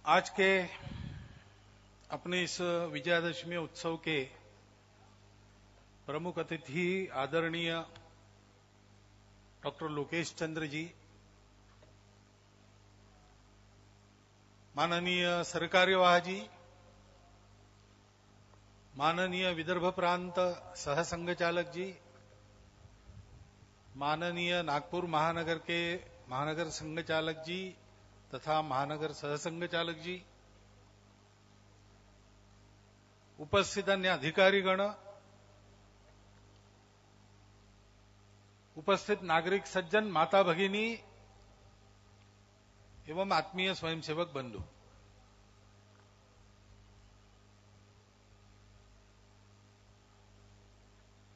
आज के अपने इस विजयादशमी उत्सव के प्रमुख अतिथि आदरणीय डॉक्टर लोकेश चंद्र जी, माननीय सरकार्यवाह जी, माननीय विदर्भ प्रांत सहसंघचालक जी, माननीय नागपुर महानगर के महानगर संघचालक जी तथा महानगर सहसंघचालक जी, उपस्थित अन्य अधिकारीगण, उपस्थित नागरिक सज्जन, माता भगिनी एवं आत्मीय स्वयंसेवक बंधु,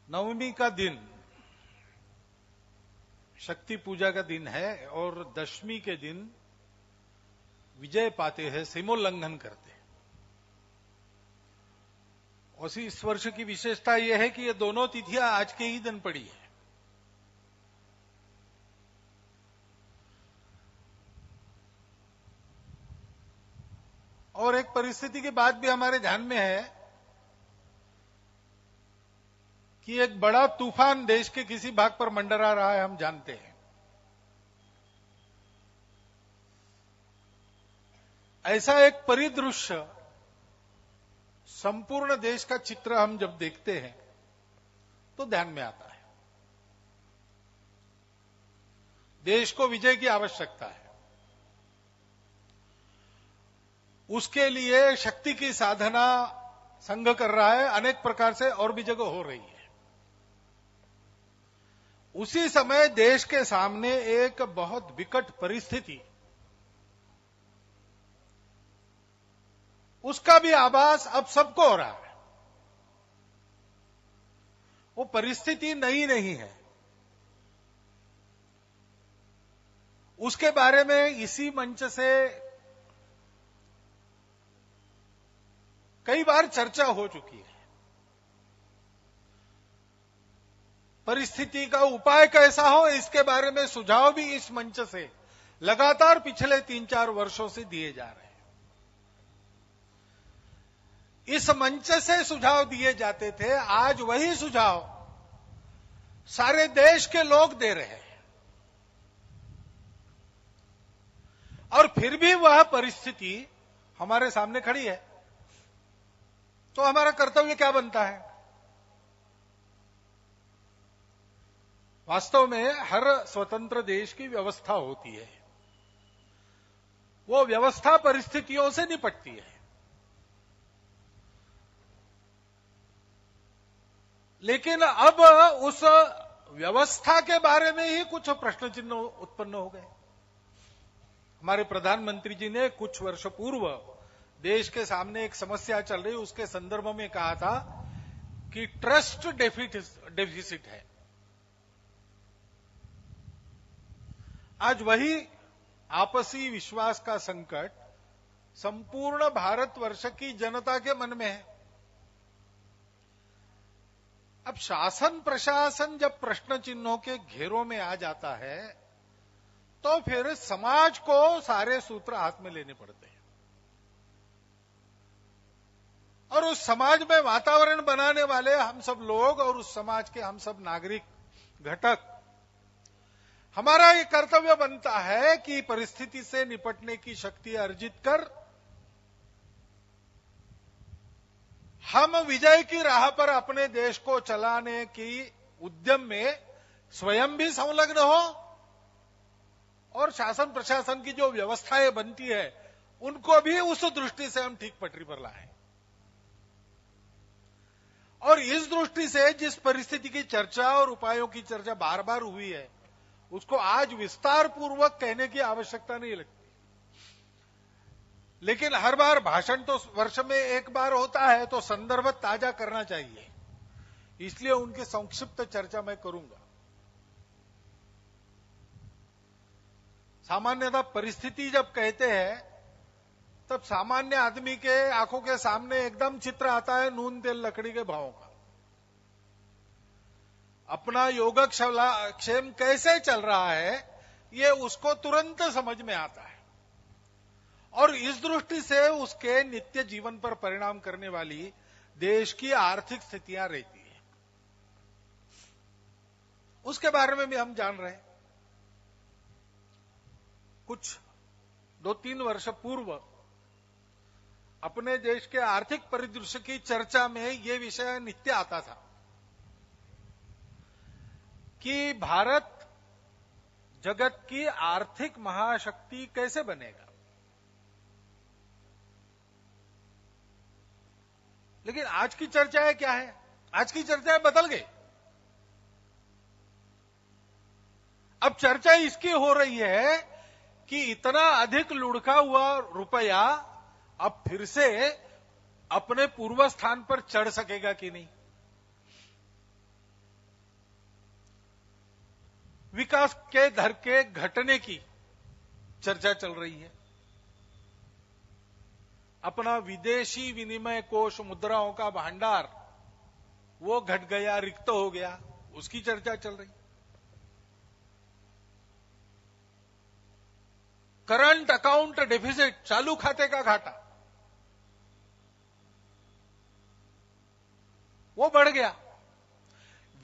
नवमी का दिन शक्ति पूजा का दिन है और दशमी के दिन विजय पाते हैं, सीमोल्लंघन करते हैं। और इस वर्ष की विशेषता यह है कि ये दोनों तिथियां आज के ही दिन पड़ी है। और एक परिस्थिति की बात भी हमारे ध्यान में है कि एक बड़ा तूफान देश के किसी भाग पर मंडरा रहा है, हम जानते हैं। ऐसा एक परिदृश्य संपूर्ण देश का चित्र हम जब देखते हैं तो ध्यान में आता है। देश को विजय की आवश्यकता है, उसके लिए शक्ति की साधना संघ कर रहा है, अनेक प्रकार से और भी जगह हो रही है। उसी समय देश के सामने एक बहुत विकट परिस्थिति, उसका भी आभास अब सबको हो रहा है। वो परिस्थिति नई नहीं है, उसके बारे में इसी मंच से कई बार चर्चा हो चुकी है। परिस्थिति का उपाय कैसा हो, इसके बारे में सुझाव भी इस मंच से लगातार पिछले 3-4 वर्षों से दिए जा रहे हैं। इस मंच से सुझाव दिए जाते थे, आज वही सुझाव सारे देश के लोग दे रहे हैं। और फिर भी वह परिस्थिति हमारे सामने खड़ी है, तो हमारा कर्तव्य क्या बनता है? वास्तव में हर स्वतंत्र देश की व्यवस्था होती है, वो व्यवस्था परिस्थितियों से निपटती है। लेकिन अब उस व्यवस्था के बारे में ही कुछ प्रश्न चिन्ह उत्पन्न हो गए। हमारे प्रधानमंत्री जी ने कुछ वर्ष पूर्व देश के सामने एक समस्या चल रही, उसके संदर्भ में कहा था कि ट्रस्ट डेफिसिट है। आज वही आपसी विश्वास का संकट संपूर्ण भारतवर्ष की जनता के मन में है। अब शासन प्रशासन जब प्रश्न चिन्हों के घेरों में आ जाता है तो फिर समाज को सारे सूत्र हाथ में लेने पड़ते हैं। और उस समाज में वातावरण बनाने वाले हम सब लोग और उस समाज के हम सब नागरिक घटक, हमारा ये कर्तव्य बनता है कि परिस्थिति से निपटने की शक्ति अर्जित कर हम विजय की राह पर अपने देश को चलाने की उद्यम में स्वयं भी संलग्न हो और शासन प्रशासन की जो व्यवस्थाएं बनती है उनको भी उस दृष्टि से हम ठीक पटरी पर लाएं। और इस दृष्टि से जिस परिस्थिति की चर्चा और उपायों की चर्चा बार बार हुई है, उसको आज विस्तार पूर्वक कहने की आवश्यकता नहीं लगती। लेकिन हर बार भाषण तो वर्ष में एक बार होता है, तो संदर्भ ताजा करना चाहिए, इसलिए उनकी संक्षिप्त चर्चा मैं करूंगा। सामान्यतः परिस्थिति जब कहते हैं तब सामान्य आदमी के आंखों के सामने एकदम चित्र आता है नून तेल लकड़ी के भावों का। अपना योगक्षेम कैसे चल रहा है ये उसको तुरंत समझ में आता है। और इस दृष्टि से उसके नित्य जीवन पर परिणाम करने वाली देश की आर्थिक स्थितियां रहती है, उसके बारे में भी हम जान रहे हैं। कुछ 2-3 वर्ष पूर्व अपने देश के आर्थिक परिदृश्य की चर्चा में यह विषय नित्य आता था कि भारत जगत की आर्थिक महाशक्ति कैसे बनेगा। लेकिन आज की चर्चाएं क्या है? आज की चर्चाएं बदल गई। अब चर्चा इसकी हो रही है कि इतना अधिक लुढ़का हुआ रुपया अब फिर से अपने पूर्व स्थान पर चढ़ सकेगा कि नहीं। विकास के दर के घटने की चर्चा चल रही है। अपना विदेशी विनिमय कोष मुद्राओं का भंडार वो घट गया, रिक्त हो गया, उसकी चर्चा चल रही। करंट अकाउंट डेफिसिट, चालू खाते का घाटा, वो बढ़ गया।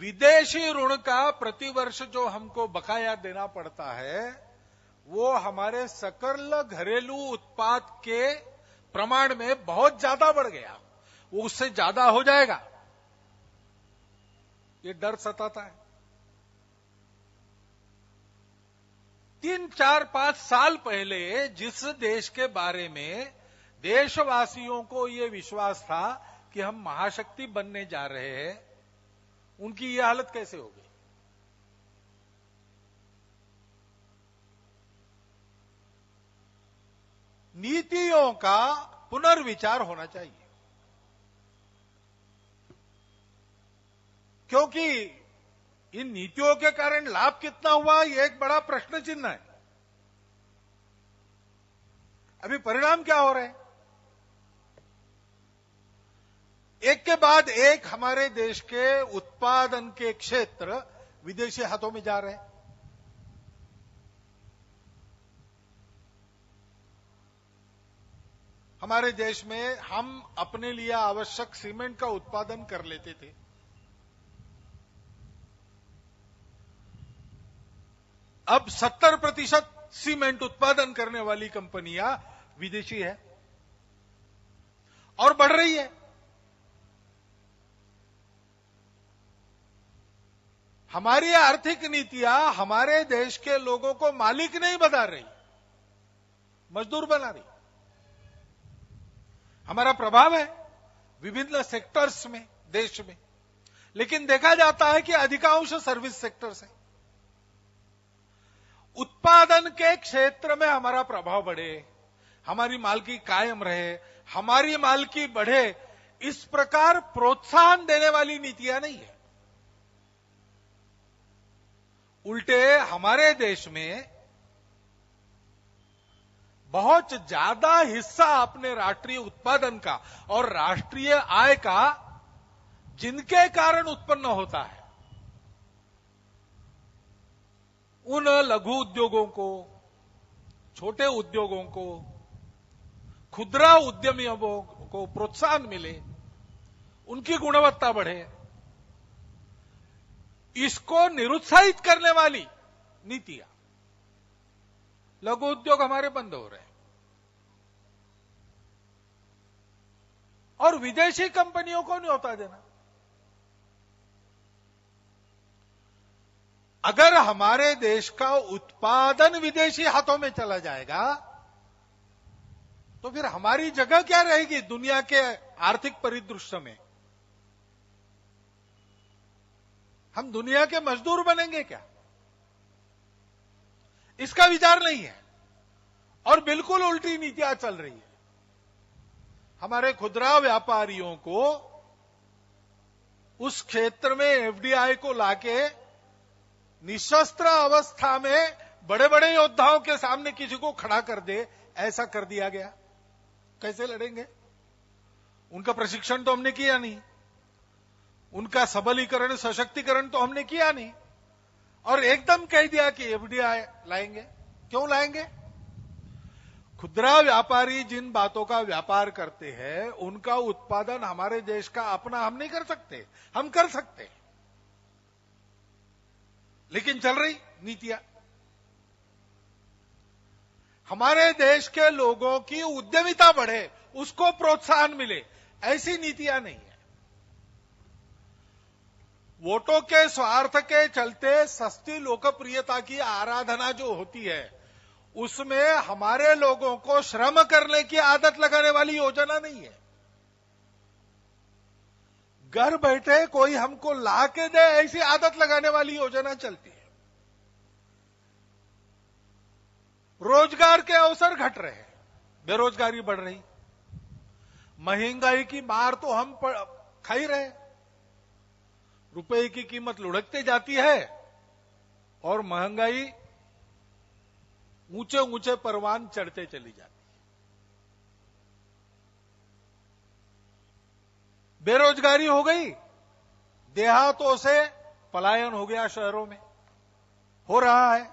विदेशी ऋण का प्रतिवर्ष जो हमको बकाया देना पड़ता है वो हमारे सकल घरेलू उत्पाद के प्रमाण में बहुत ज्यादा बढ़ गया, वो उससे ज्यादा हो जाएगा, ये डर सताता है। 3, 4, 5 साल पहले जिस देश के बारे में देशवासियों को ये विश्वास था कि हम महाशक्ति बनने जा रहे हैं, उनकी ये हालत कैसे हो गई। नीतियों का पुनर्विचार होना चाहिए, क्योंकि इन नीतियों के कारण लाभ कितना हुआ ये एक बड़ा प्रश्न चिन्ह है। अभी परिणाम क्या हो रहे हैं? एक के बाद एक हमारे देश के उत्पादन के क्षेत्र विदेशी हाथों में जा रहे हैं। हमारे देश में हम अपने लिए आवश्यक सीमेंट का उत्पादन कर लेते थे, अब 70% सीमेंट उत्पादन करने वाली कंपनियां विदेशी है और बढ़ रही है। हमारी आर्थिक नीतियां हमारे देश के लोगों को मालिक नहीं बना रही, मजदूर बना रही। हमारा प्रभाव है विभिन्न सेक्टर्स में देश में, लेकिन देखा जाता है कि अधिकांश सर्विस सेक्टर्स है। उत्पादन के क्षेत्र में हमारा प्रभाव बढ़े, हमारी मालिकी कायम रहे, हमारी मालिकी बढ़े, इस प्रकार प्रोत्साहन देने वाली नीतियां नहीं है। उल्टे हमारे देश में बहुत ज्यादा हिस्सा अपने राष्ट्रीय उत्पादन का और राष्ट्रीय आय का जिनके कारण उत्पन्न होता है, उन लघु उद्योगों को, छोटे उद्योगों को, खुदरा उद्यमियों को प्रोत्साहन मिले, उनकी गुणवत्ता बढ़े, इसको निरुत्साहित करने वाली नीतियां, लघु उद्योग हमारे बंद हो रहे हैं और विदेशी कंपनियों को न्योता देना। अगर हमारे देश का उत्पादन विदेशी हाथों में चला जाएगा तो फिर हमारी जगह क्या रहेगी दुनिया के आर्थिक परिदृश्य में? हम दुनिया के मजदूर बनेंगे क्या? इसका विचार नहीं है और बिल्कुल उल्टी नीतियां चल रही है। हमारे खुदरा व्यापारियों को उस क्षेत्र में एफडीआई को लाके निशस्त्र अवस्था में बड़े बड़े योद्धाओं के सामने किसी को खड़ा कर दे, ऐसा कर दिया गया। कैसे लड़ेंगे? उनका प्रशिक्षण तो हमने किया नहीं, उनका सबलीकरण सशक्तिकरण तो हमने किया नहीं, और एकदम कह दिया कि एफडीआई लाएंगे। क्यों लाएंगे? खुदरा व्यापारी जिन बातों का व्यापार करते हैं उनका उत्पादन हमारे देश का अपना हम नहीं कर सकते, हम कर सकते, लेकिन चल रही नीतियां हमारे देश के लोगों की उद्यमिता बढ़े, उसको प्रोत्साहन मिले, ऐसी नीतियां नहीं है। वोटों के स्वार्थ के चलते सस्ती लोकप्रियता की आराधना जो होती है उसमें हमारे लोगों को श्रम करने की आदत लगाने वाली योजना नहीं है। घर बैठे कोई हमको ला के दे ऐसी आदत लगाने वाली योजना चलती है। रोजगार के अवसर घट रहे हैं, बेरोजगारी बढ़ रही, महंगाई की मार तो हम खा ही रहे, रुपए की कीमत लुढ़कते जाती है और महंगाई ऊंचे ऊंचे परवान चढ़ते चली जाती है। बेरोजगारी हो गई, देहातों से पलायन हो गया, शहरों में हो रहा है।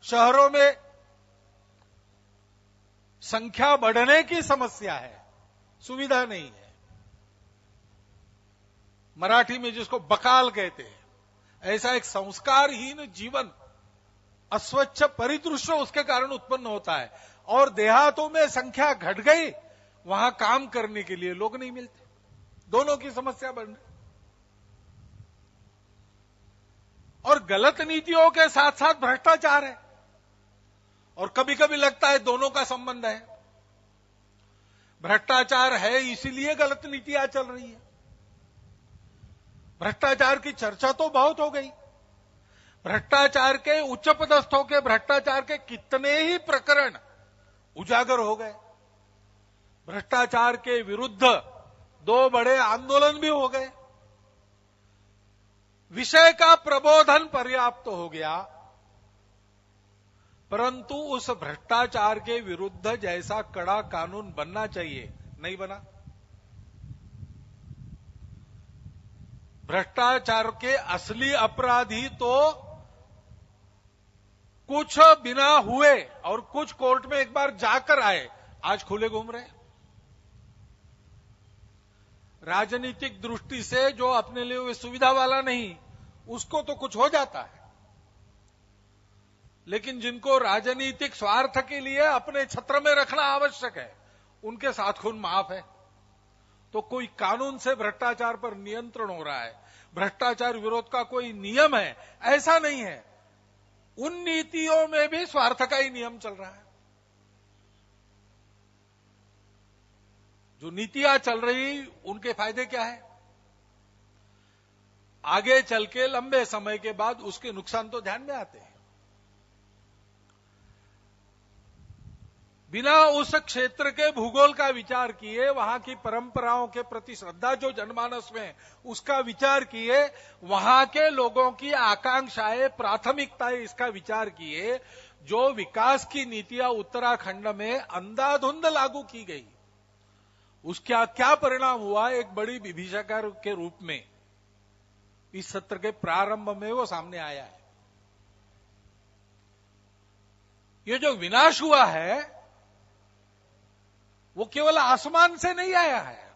शहरों में संख्या बढ़ने की समस्या है, सुविधा नहीं है। मराठी में जिसको बकाल कहते हैं, ऐसा एक संस्कारहीन जीवन, अस्वच्छ परिदृश्य उसके कारण उत्पन्न होता है। और देहातों में संख्या घट गई, वहां काम करने के लिए लोग नहीं मिलते, दोनों की समस्या बढ़ रही। और गलत नीतियों के साथ साथ भ्रष्टाचार है, और कभी कभी लगता है दोनों का संबंध है। भ्रष्टाचार है इसीलिए गलत नीतियां चल रही है। भ्रष्टाचार की चर्चा तो बहुत हो गई, भ्रष्टाचार के उच्च पदस्थों के भ्रष्टाचार के कितने ही प्रकरण उजागर हो गए, भ्रष्टाचार के विरुद्ध 2 बड़े आंदोलन भी हो गए। विषय का प्रबोधन पर्याप्त हो गया, परंतु उस भ्रष्टाचार के विरुद्ध जैसा कड़ा कानून बनना चाहिए नहीं बना। भ्रष्टाचार के असली अपराधी तो कुछ बिना हुए और कुछ कोर्ट में एक बार जाकर आए, आज खुले घूम रहे। राजनीतिक दृष्टि से जो अपने लिए वे सुविधा वाला नहीं, उसको तो कुछ हो जाता है, लेकिन जिनको राजनीतिक स्वार्थ के लिए अपने छत्र में रखना आवश्यक है, उनके साथ खून माफ है। तो कोई कानून से भ्रष्टाचार पर नियंत्रण हो रहा है, भ्रष्टाचार विरोध का कोई नियम है, ऐसा नहीं है। उन नीतियों में भी स्वार्थ का ही नियम चल रहा है। जो नीतियां चल रही उनके फायदे क्या है, आगे चल के लंबे समय के बाद उसके नुकसान तो ध्यान में आते हैं। बिना उस क्षेत्र के भूगोल का विचार किए, वहां की परंपराओं के प्रति श्रद्धा जो जनमानस में उसका विचार किए, वहां के लोगों की आकांक्षाएं, प्राथमिकताएं इसका विचार किए, जो विकास की नीतियां उत्तराखंड में अंधाधुंध लागू की गई, उसका क्या परिणाम हुआ, एक बड़ी विभीषिका के रूप में इस सत्र के प्रारंभ में वो सामने आया है। ये जो विनाश हुआ है वो केवल आसमान से नहीं आया है।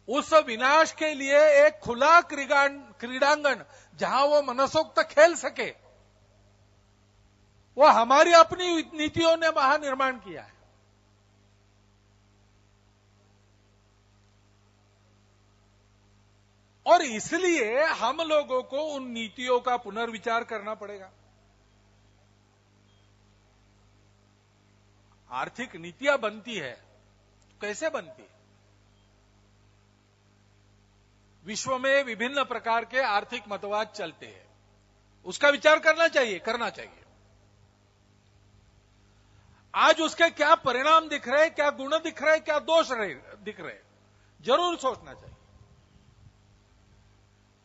उस विनाश के लिए एक खुला क्रीडांगन जहां वो मनसोक्त खेल सके, वो हमारी अपनी नीतियों ने वहां निर्माण किया है। और इसलिए हम लोगों को उन नीतियों का पुनर्विचार करना पड़ेगा। आर्थिक नीतियां बनती है, कैसे बनती है? विश्व में विभिन्न प्रकार के आर्थिक मतवाद चलते हैं, उसका विचार करना चाहिए। आज उसके क्या परिणाम दिख रहे, क्या गुण दिख रहे, क्या दोष दिख रहे, जरूर सोचना चाहिए।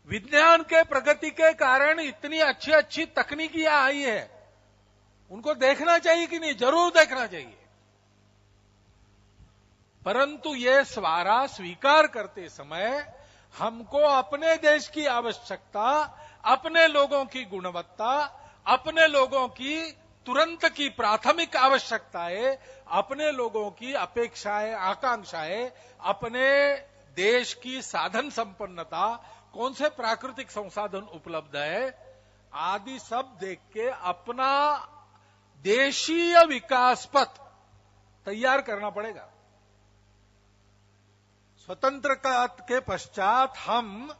विज्ञान के प्रगति के कारण इतनी अच्छी अच्छी तकनीकियां आई है, उनको देखना चाहिए कि नहीं? जरूर देखना चाहिए। परंतु ये स्वारा स्वीकार करते समय हमको अपने देश की आवश्यकता, अपने लोगों की गुणवत्ता, अपने लोगों की तुरंत की प्राथमिक आवश्यकताएं, अपने लोगों की अपेक्षाएं, आकांक्षाएं, अपने देश की साधन संपन्नता, कौन से प्राकृतिक संसाधन उपलब्ध है, आदि सब देख के अपना देशीय विकास पथ तैयार करना पड़ेगा। स्वतंत्रता के पश्चात हम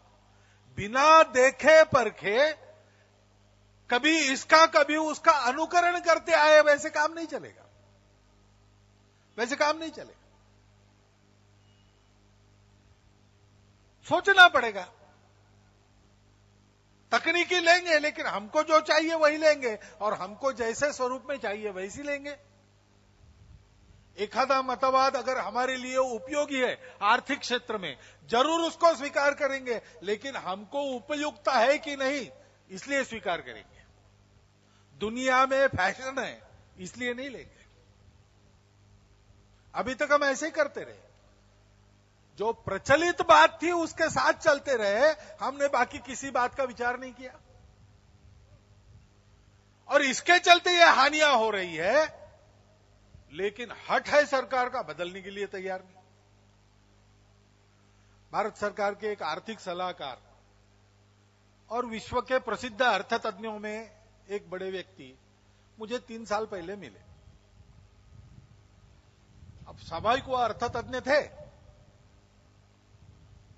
बिना देखे परखे कभी इसका कभी उसका अनुकरण करते आए, वैसे काम नहीं चलेगा, वैसे काम नहीं चलेगा। सोचना पड़ेगा। तकनीकी लेंगे, लेकिन हमको जो चाहिए वही लेंगे, और हमको जैसे स्वरूप में चाहिए वैसी लेंगे। एखादा मतवाद अगर हमारे लिए उपयोगी है आर्थिक क्षेत्र में, जरूर उसको स्वीकार करेंगे, लेकिन हमको उपयुक्त है कि नहीं इसलिए स्वीकार करेंगे। दुनिया में फैशन है इसलिए नहीं लेंगे। अभी तक हम ऐसे ही करते रहे, जो प्रचलित बात थी उसके साथ चलते रहे, हमने बाकी किसी बात का विचार नहीं किया, और इसके चलते ये हानियां हो रही है। लेकिन हठ है सरकार का, बदलने के लिए तैयार नहीं। भारत सरकार के एक आर्थिक सलाहकार और विश्व के प्रसिद्ध अर्थतज्ञों में एक बड़े व्यक्ति मुझे 3 साल पहले मिले। अब स्वाभाविक वो अर्थतज्ञ थे,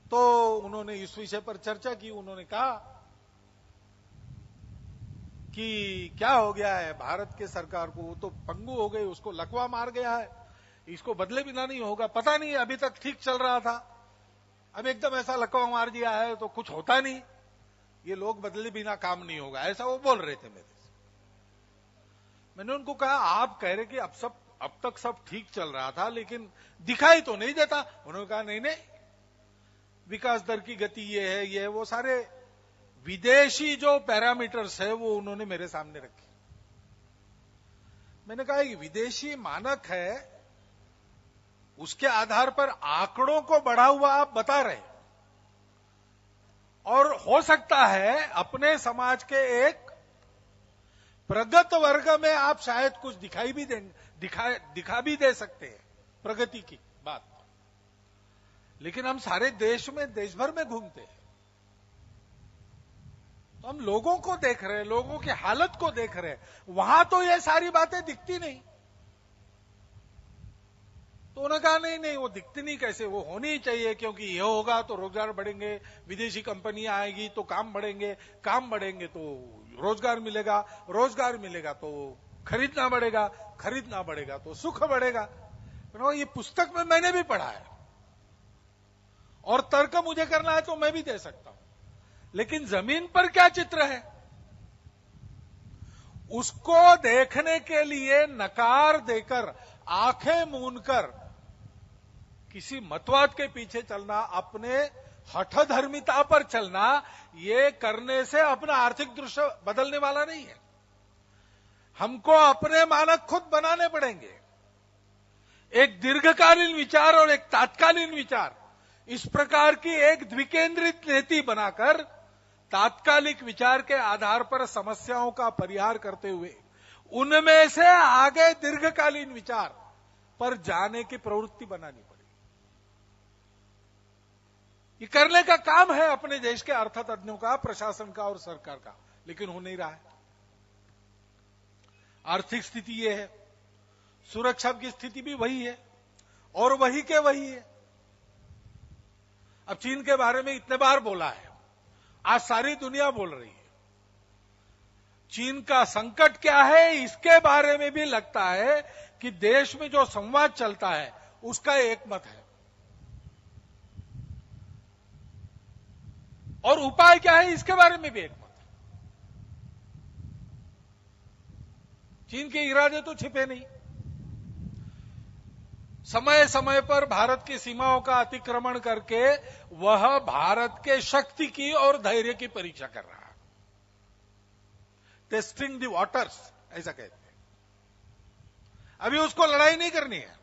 तो उन्होंने इस विषय पर चर्चा की। उन्होंने कहा कि क्या हो गया है भारत के सरकार को, वो तो पंगु हो गई, उसको लकवा मार गया है, इसको बदले बिना नहीं होगा। पता नहीं, अभी तक ठीक चल रहा था, अब एकदम ऐसा लकवा मार दिया है तो कुछ होता नहीं, ये लोग बदले बिना काम नहीं होगा, ऐसा वो बोल रहे थे मेरे से। मैंने उनको कहा, आप कह रहे कि अब तक सब ठीक चल रहा था, लेकिन दिखाई तो नहीं देता। उन्होंने कहा नहीं नहीं, विकास दर की गति ये है, ये है, वो सारे विदेशी जो पैरामीटर्स है वो उन्होंने मेरे सामने रखे। मैंने कहा कि विदेशी मानक है, उसके आधार पर आंकड़ों को बढ़ा हुआ आप बता रहे, और हो सकता है अपने समाज के एक प्रगत वर्ग में आप शायद कुछ दिखा भी दे सकते हैं प्रगति की बात, लेकिन हम सारे देश भर में घूमते हैं, तो हम लोगों को देख रहे हैं, लोगों की हालत को देख रहे हैं, वहां तो ये सारी बातें दिखती नहीं। तो उन्होंने कहा नहीं नहीं, वो दिखती नहीं कैसे, वो होनी ही चाहिए, क्योंकि ये होगा तो रोजगार बढ़ेंगे, विदेशी कंपनियां आएगी तो काम बढ़ेंगे, काम बढ़ेंगे तो रोजगार मिलेगा, रोजगार मिलेगा तो खरीदना बढ़ेगा, खरीदना बढ़ेगा तो सुख बढ़ेगा। तो ये पुस्तक में मैंने भी पढ़ा है, और तर्क मुझे करना है तो मैं भी दे सकता हूं, लेकिन जमीन पर क्या चित्र है उसको देखने के लिए नकार देकर, आंखें मूंदकर किसी मतवाद के पीछे चलना, अपने हठधर्मिता पर चलना, ये करने से अपना आर्थिक दृश्य बदलने वाला नहीं है। हमको अपने मानक खुद बनाने पड़ेंगे। एक दीर्घकालीन विचार और एक तात्कालीन विचार, इस प्रकार की एक द्विकेंद्रित नीति बनाकर तात्कालिक विचार के आधार पर समस्याओं का परिहार करते हुए उनमें से आगे दीर्घकालीन विचार पर जाने की प्रवृत्ति बनानी पड़ेगी। ये करने का काम है अपने देश के अर्थतज्ञों का, प्रशासन का और सरकार का, लेकिन हो नहीं रहा है। आर्थिक स्थिति ये है, सुरक्षा की स्थिति भी वही है, और वही के वही है। अब चीन के बारे में इतने बार बोला है, आज सारी दुनिया बोल रही है। चीन का संकट क्या है, इसके बारे में भी लगता है कि देश में जो संवाद चलता है उसका एक मत है, और उपाय क्या है इसके बारे में भी एक मत है। चीन के इरादे तो छिपे नहीं, समय समय पर भारत की सीमाओं का अतिक्रमण करके वह भारत के शक्ति की और धैर्य की परीक्षा कर रहा है। टेस्टिंग द वाटर्स ऐसा कहते हैं। अभी उसको लड़ाई नहीं करनी है,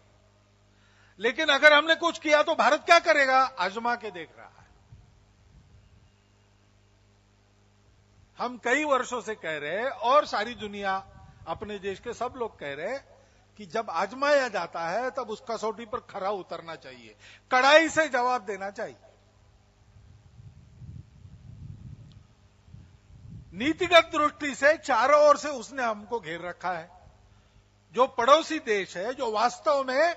लेकिन अगर हमने कुछ किया तो भारत क्या करेगा, आजमा के देख रहा है। हम कई वर्षों से कह रहे हैं, और सारी दुनिया अपने देश के सब लोग कह रहे हैं कि जब आजमाया जाता है तब उस कसौटी पर खरा उतरना चाहिए, कड़ाई से जवाब देना चाहिए। नीतिगत दृष्टि से चारों ओर से उसने हमको घेर रखा है। जो पड़ोसी देश है, जो वास्तव में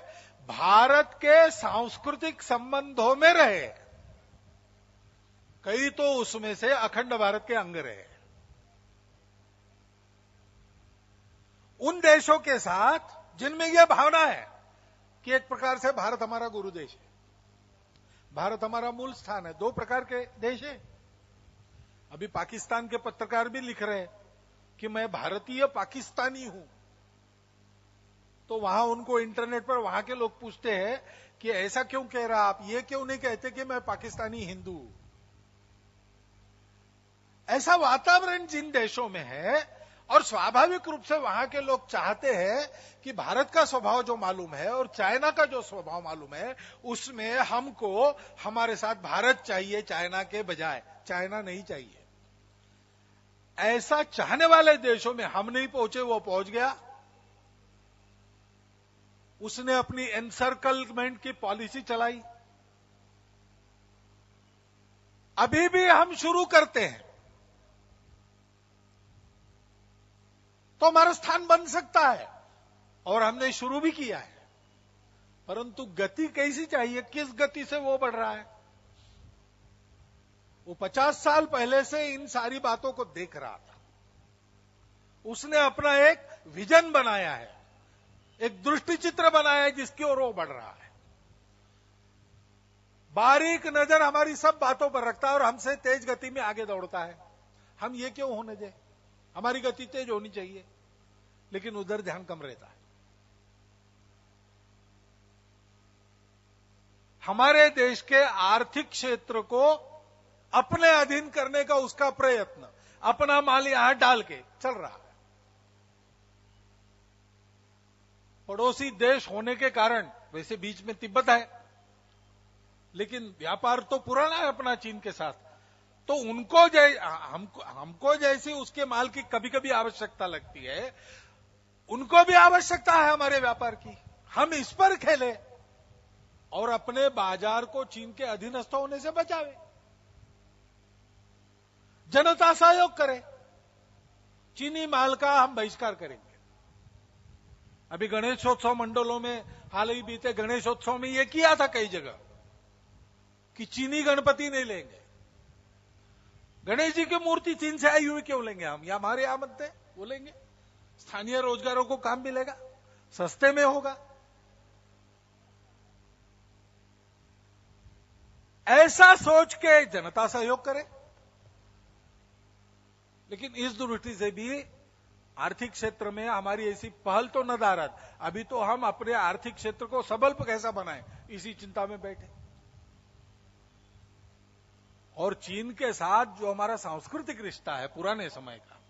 भारत के सांस्कृतिक संबंधों में रहे, कई तो उसमें से अखंड भारत के अंग रहे, उन देशों के साथ जिनमें यह भावना है कि एक प्रकार से भारत हमारा गुरु देश है, भारत हमारा मूल स्थान है। दो प्रकार के देश हैं। अभी पाकिस्तान के पत्रकार भी लिख रहे हैं कि मैं भारतीय पाकिस्तानी हूं, तो वहां उनको इंटरनेट पर वहां के लोग पूछते हैं कि ऐसा क्यों कह रहा, आप ये क्यों नहीं कहते कि मैं पाकिस्तानी हिंदू हूं। ऐसा वातावरण जिन देशों में है, और स्वाभाविक रूप से वहां के लोग चाहते हैं कि भारत का स्वभाव जो मालूम है और चाइना का जो स्वभाव मालूम है, उसमें हमको हमारे साथ भारत चाहिए, चाइना के बजाय। चाइना नहीं चाहिए। ऐसा चाहने वाले देशों में हम नहीं पहुंचे, वो पहुंच गया। उसने अपनी एनसर्कलमेंट की पॉलिसी चलाई। अभी भी हम शुरू करते हैं तो हमारा स्थान बन सकता है, और हमने शुरू भी किया है, परंतु गति कैसी चाहिए, किस गति से वो बढ़ रहा है। वो 50 साल पहले से इन सारी बातों को देख रहा था। उसने अपना एक विजन बनाया है, एक दृष्टि चित्र बनाया है जिसकी ओर वो बढ़ रहा है। बारीक नजर हमारी सब बातों पर रखता है और हमसे तेज गति में आगे दौड़ता है। हम ये क्यों होने दें, हमारी गति तेज होनी चाहिए, लेकिन उधर ध्यान कम रहता है। हमारे देश के आर्थिक क्षेत्र को अपने अधीन करने का उसका प्रयत्न, अपना माल यहां डाल के चल रहा है। पड़ोसी देश होने के कारण, वैसे बीच में तिब्बत है, लेकिन व्यापार तो पुराना है अपना चीन के साथ, तो उनको हमको जैसी उसके माल की कभी कभी आवश्यकता लगती है, उनको भी आवश्यकता है हमारे व्यापार की। हम इस पर खेले और अपने बाजार को चीन के अधीनस्थ होने से बचावे। जनता सहयोग करे, चीनी माल का हम बहिष्कार करेंगे। अभी गणेशोत्सव मंडलों में हाल ही बीते गणेशोत्सव में यह किया था कई जगह कि चीनी गणपति नहीं लेंगे। गणेश जी की मूर्ति चीन से आई हुई क्यों लेंगे हम, या हमारे यहां मत है वो लेंगे। स्थानीय रोजगारों को काम मिलेगा, सस्ते में होगा। ऐसा सोच के जनता सहयोग करे। लेकिन इस दृष्टि से भी आर्थिक क्षेत्र में हमारी ऐसी पहल तो नदारद। अभी तो हम अपने आर्थिक क्षेत्र को सबल कैसा बनाएं, इसी चिंता में बैठे। और चीन के साथ जो हमारा सांस्कृतिक रिश्ता है पुराने समय का,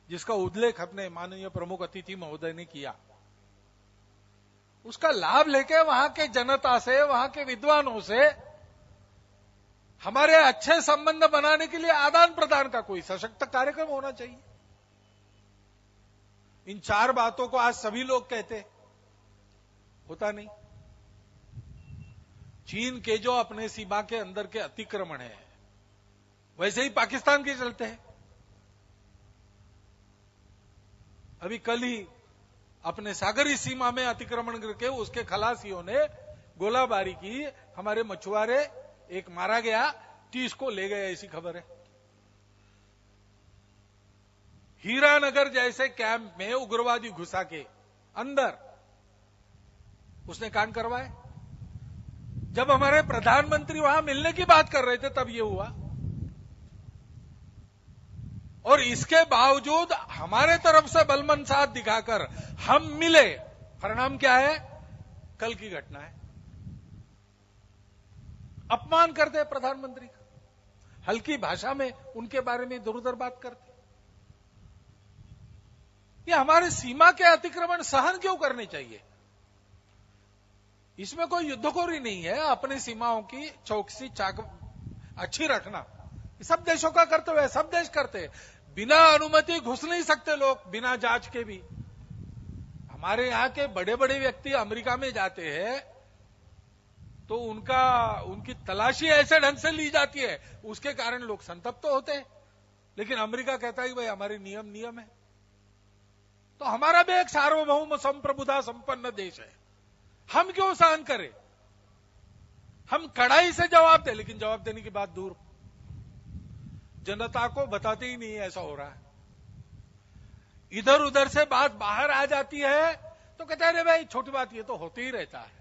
जिसका उल्लेख अपने माननीय प्रमुख अतिथि महोदय ने किया, उसका लाभ लेके वहां के जनता से, वहां के विद्वानों से हमारे अच्छे संबंध बनाने के लिए आदान प्रदान का कोई सशक्त कार्यक्रम होना चाहिए। इन चार बातों को आज सभी लोग कहते, होता नहीं। चीन के जो अपने सीमा के अंदर के अतिक्रमण है, वैसे ही पाकिस्तान के चलते हैं। अभी कल ही अपने सागरी सीमा में अतिक्रमण करके उसके खलासियों ने गोलाबारी की, हमारे मछुआरे, एक मारा गया, 30 को ले गए, ऐसी खबर है। हीरानगर जैसे कैंप में उग्रवादी घुसा के अंदर उसने कांड करवाए। जब हमारे प्रधानमंत्री वहां मिलने की बात कर रहे थे तब यह हुआ, और इसके बावजूद हमारे तरफ से बलमन साथ दिखाकर हम मिले। परिणाम क्या है? कल की घटना है। अपमान करते प्रधानमंत्री का, हल्की भाषा में उनके बारे में इधर उधर बात करते। ये हमारे सीमा के अतिक्रमण सहन क्यों करने चाहिए? इसमें कोई युद्धखोरी नहीं है। अपनी सीमाओं की चौकसी अच्छी रखना सब देशों का कर्तव्य है, सब देश करते हैं। बिना अनुमति घुस नहीं सकते लोग, बिना जांच के भी। हमारे यहां के बड़े बड़े व्यक्ति अमेरिका में जाते हैं तो उनकी तलाशी ऐसे ढंग से ली जाती है, उसके कारण लोग संतप्त तो होते हैं। लेकिन अमेरिका कहता है कि भाई हमारे नियम नियम है। तो हमारा भी एक सार्वभौम संप्रभुता संपन्न देश है, हम क्यों सहन करें? हम कड़ाई से जवाब दें, लेकिन जवाब देने की बात दूर, जनता को बताते ही नहीं ऐसा हो रहा है। इधर उधर से बात बाहर आ जाती है तो कहते हैं अरे भाई छोटी बात, ये तो होते ही रहता है।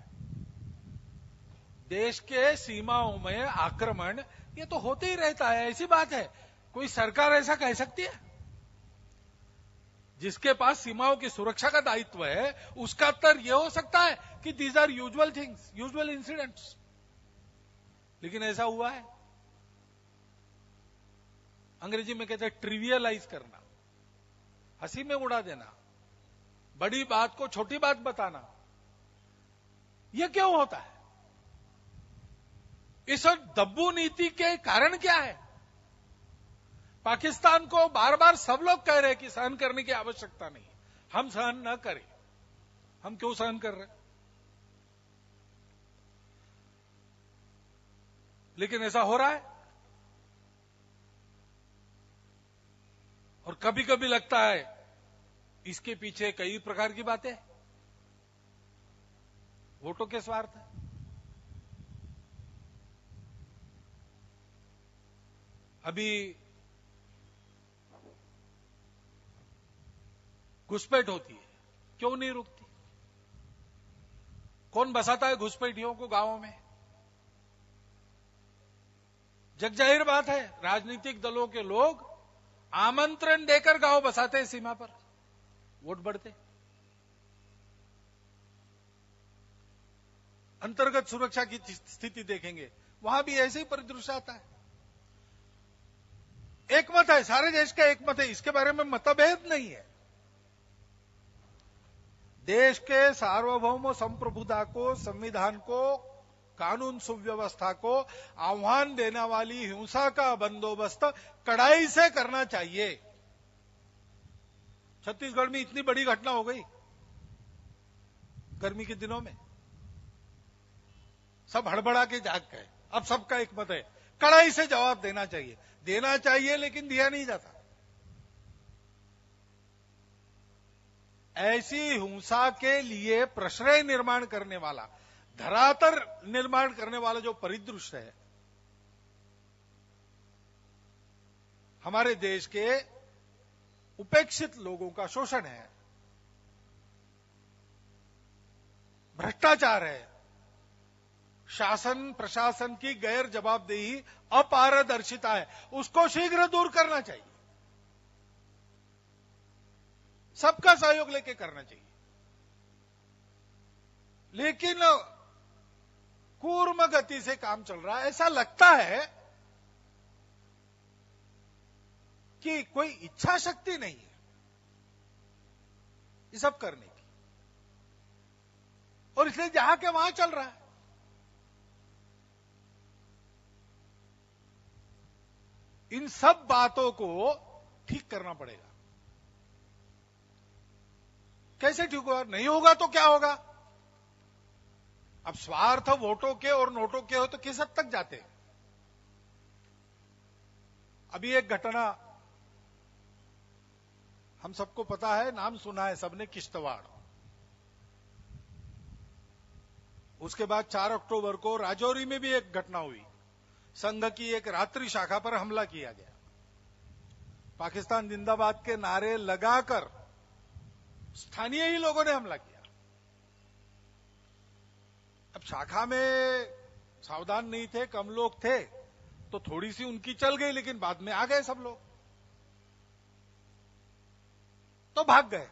देश के सीमाओं में आक्रमण ये तो होते ही रहता है, ऐसी बात है। कोई सरकार ऐसा कह सकती है? जिसके पास सीमाओं की सुरक्षा का दायित्व है उसका उत्तर यह हो सकता है कि these are usual things, usual incidents. लेकिन ऐसा हुआ है, अंग्रेजी में कहते हैं ट्रिवियलाइज करना, हंसी में उड़ा देना, बड़ी बात को छोटी बात बताना। यह क्यों होता है? इस दब्बू नीति के कारण क्या है? पाकिस्तान को बार बार सब लोग कह रहे हैं कि सहन करने की आवश्यकता नहीं, हम सहन न करें। हम क्यों सहन कर रहे हैं? लेकिन ऐसा हो रहा है। और कभी कभी लगता है इसके पीछे कई प्रकार की बातें, वोटों के स्वार्थ है। अभी घुसपैठ होती है, क्यों नहीं रुकती? कौन बसाता है घुसपैठियों को गांवों में? जग जाहिर बात है, राजनीतिक दलों के लोग आमंत्रण देकर गांव बसाते हैं सीमा पर, वोट बढ़ते। अंतर्गत सुरक्षा की स्थिति देखेंगे, वहां भी ऐसे ही परिदृश्य आता है। एक मत है, सारे देश का एक मत है, इसके बारे में मतभेद नहीं है। देश के सार्वभौम संप्रभुता को, संविधान को, कानून सुव्यवस्था को आह्वान देने वाली हिंसा का बंदोबस्त कड़ाई से करना चाहिए। छत्तीसगढ़ में इतनी बड़ी घटना हो गई गर्मी के दिनों में, सब हड़बड़ा के जाग गए। अब सबका एक मत है, कड़ाई से जवाब देना चाहिए। देना चाहिए लेकिन दिया नहीं जाता। ऐसी हिंसा के लिए प्रश्रय निर्माण करने वाला, धरातल निर्माण करने वाला जो परिदृश्य है, हमारे देश के उपेक्षित लोगों का शोषण है, भ्रष्टाचार है, शासन प्रशासन की गैर जवाबदेही, अपारदर्शिता है, उसको शीघ्र दूर करना चाहिए। सबका सहयोग लेके करना चाहिए। लेकिन कूर्म गति से काम चल रहा है। ऐसा लगता है कि कोई इच्छा शक्ति नहीं है ये सब करने की, और इसलिए जहां के वहां चल रहा है। इन सब बातों को ठीक करना पड़ेगा। कैसे ठीक होगा? नहीं होगा तो क्या होगा? अब स्वार्थ वोटों के और नोटों के हो तो किस हद तक जाते हैं? अभी एक घटना हम सबको पता है, नाम सुना है सबने, किश्तवाड़। उसके बाद 4 अक्टूबर को राजौरी में भी एक घटना हुई, संघ की एक रात्रि शाखा पर हमला किया गया। पाकिस्तान जिंदाबाद के नारे लगाकर स्थानीय ही लोगों ने हमला किया। अब शाखा में सावधान नहीं थे, कम लोग थे, तो थोड़ी सी उनकी चल गई, लेकिन बाद में आ गए सब लोग, तो भाग गए।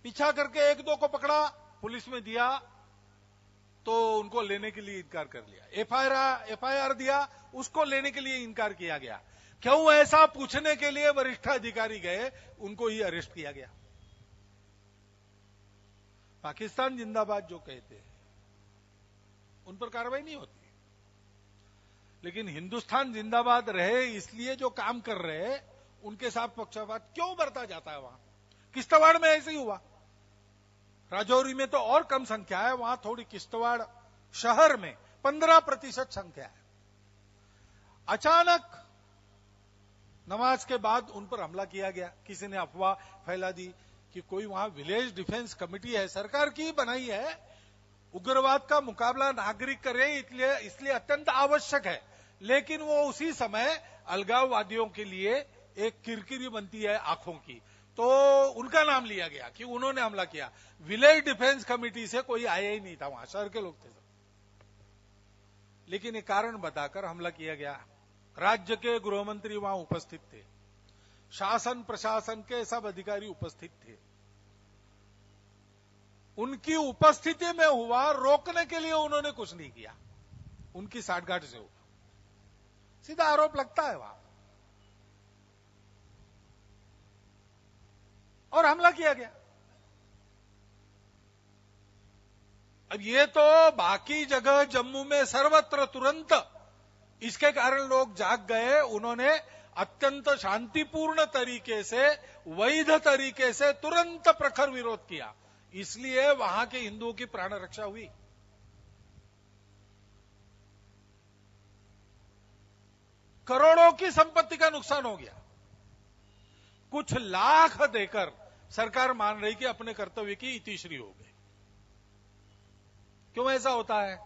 पीछा करके 1-2 को पकड़ा, पुलिस में दिया तो उनको लेने के लिए इनकार कर लिया। एफआईआर दिया, उसको लेने के लिए इनकार किया गया। क्यों ऐसा पूछने के लिए वरिष्ठ अधिकारी गए, उनको ही अरेस्ट किया गया। पाकिस्तान जिंदाबाद जो कहते हैं उन पर कार्रवाई नहीं होती। लेकिन हिंदुस्तान जिंदाबाद रहे इसलिए जो काम कर रहे हैं उनके साथ पक्षपात क्यों बरता जाता है? वहां किश्तवाड़ में ऐसे ही हुआ, राजौरी में तो और कम संख्या है, वहां थोड़ी किश्तवाड़ शहर में 15% संख्या है। अचानक नमाज के बाद उन पर हमला किया गया। किसी ने अफवाह फैला दी कि कोई वहां विलेज डिफेंस कमेटी है, सरकार की बनाई है, उग्रवाद का मुकाबला नागरिक करे इसलिए अत्यंत आवश्यक है। लेकिन वो उसी समय अलगाववादियों के लिए एक किरकिरी बनती है आंखों की, तो उनका नाम लिया गया कि उन्होंने हमला किया। विलेज डिफेंस कमेटी से कोई आया ही नहीं था, वहां शहर के लोग थे सब। लेकिन एक कारण बताकर हमला किया गया। राज्य के गृहमंत्री वहां उपस्थित थे, शासन प्रशासन के सब अधिकारी उपस्थित थे। उनकी उपस्थिति में हुआ, रोकने के लिए उन्होंने कुछ नहीं किया, उनकी साठगांठ से हुआ, सीधा आरोप लगता है वहां, और हमला किया गया। अब ये तो बाकी जगह जम्मू में सर्वत्र तुरंत इसके कारण लोग जाग गए, उन्होंने अत्यंत शांतिपूर्ण तरीके से, वैध तरीके से तुरंत प्रखर विरोध किया, इसलिए वहां के हिंदुओं की प्राण रक्षा हुई। करोड़ों की संपत्ति का नुकसान हो गया। कुछ लाख देकर सरकार मान रही कि अपने कर्तव्य की इतिश्री हो गई। क्यों ऐसा होता है?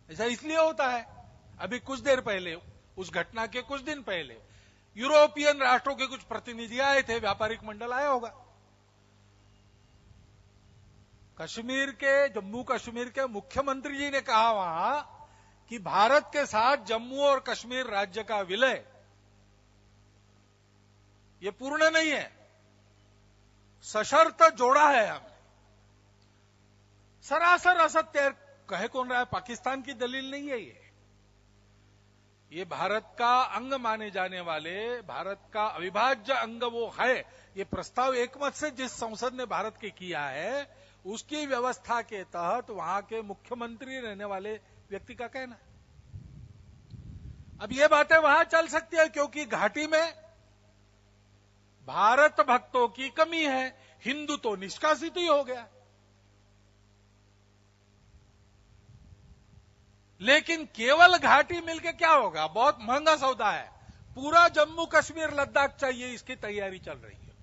ऐसा इसलिए होता है, अभी कुछ देर पहले, उस घटना के कुछ दिन पहले, यूरोपियन राष्ट्रों के कुछ प्रतिनिधि आए थे, व्यापारिक मंडल आया होगा। कश्मीर के, जम्मू कश्मीर के मुख्यमंत्री जी ने कहा वहां कि भारत के साथ जम्मू और कश्मीर राज्य का विलय ये पूर्ण नहीं है, सशर्त जोड़ा है हमने। सरासर असत्य कहे कौन रहा है? पाकिस्तान की दलील नहीं है ये भारत का अंग माने जाने वाले, भारत का अविभाज्य अंग वो है। ये प्रस्ताव एकमत से जिस संसद ने भारत के किया है, उसकी व्यवस्था के तहत वहां के मुख्यमंत्री रहने वाले व्यक्ति का कहना है। अब ये बातें वहां चल सकती है क्योंकि घाटी में भारत भक्तों की कमी है, हिंदू तो निष्कासित ही हो गया। लेकिन केवल घाटी मिलके क्या होगा? बहुत महंगा सौदा है। पूरा जम्मू कश्मीर लद्दाख चाहिए, इसकी तैयारी चल रही है।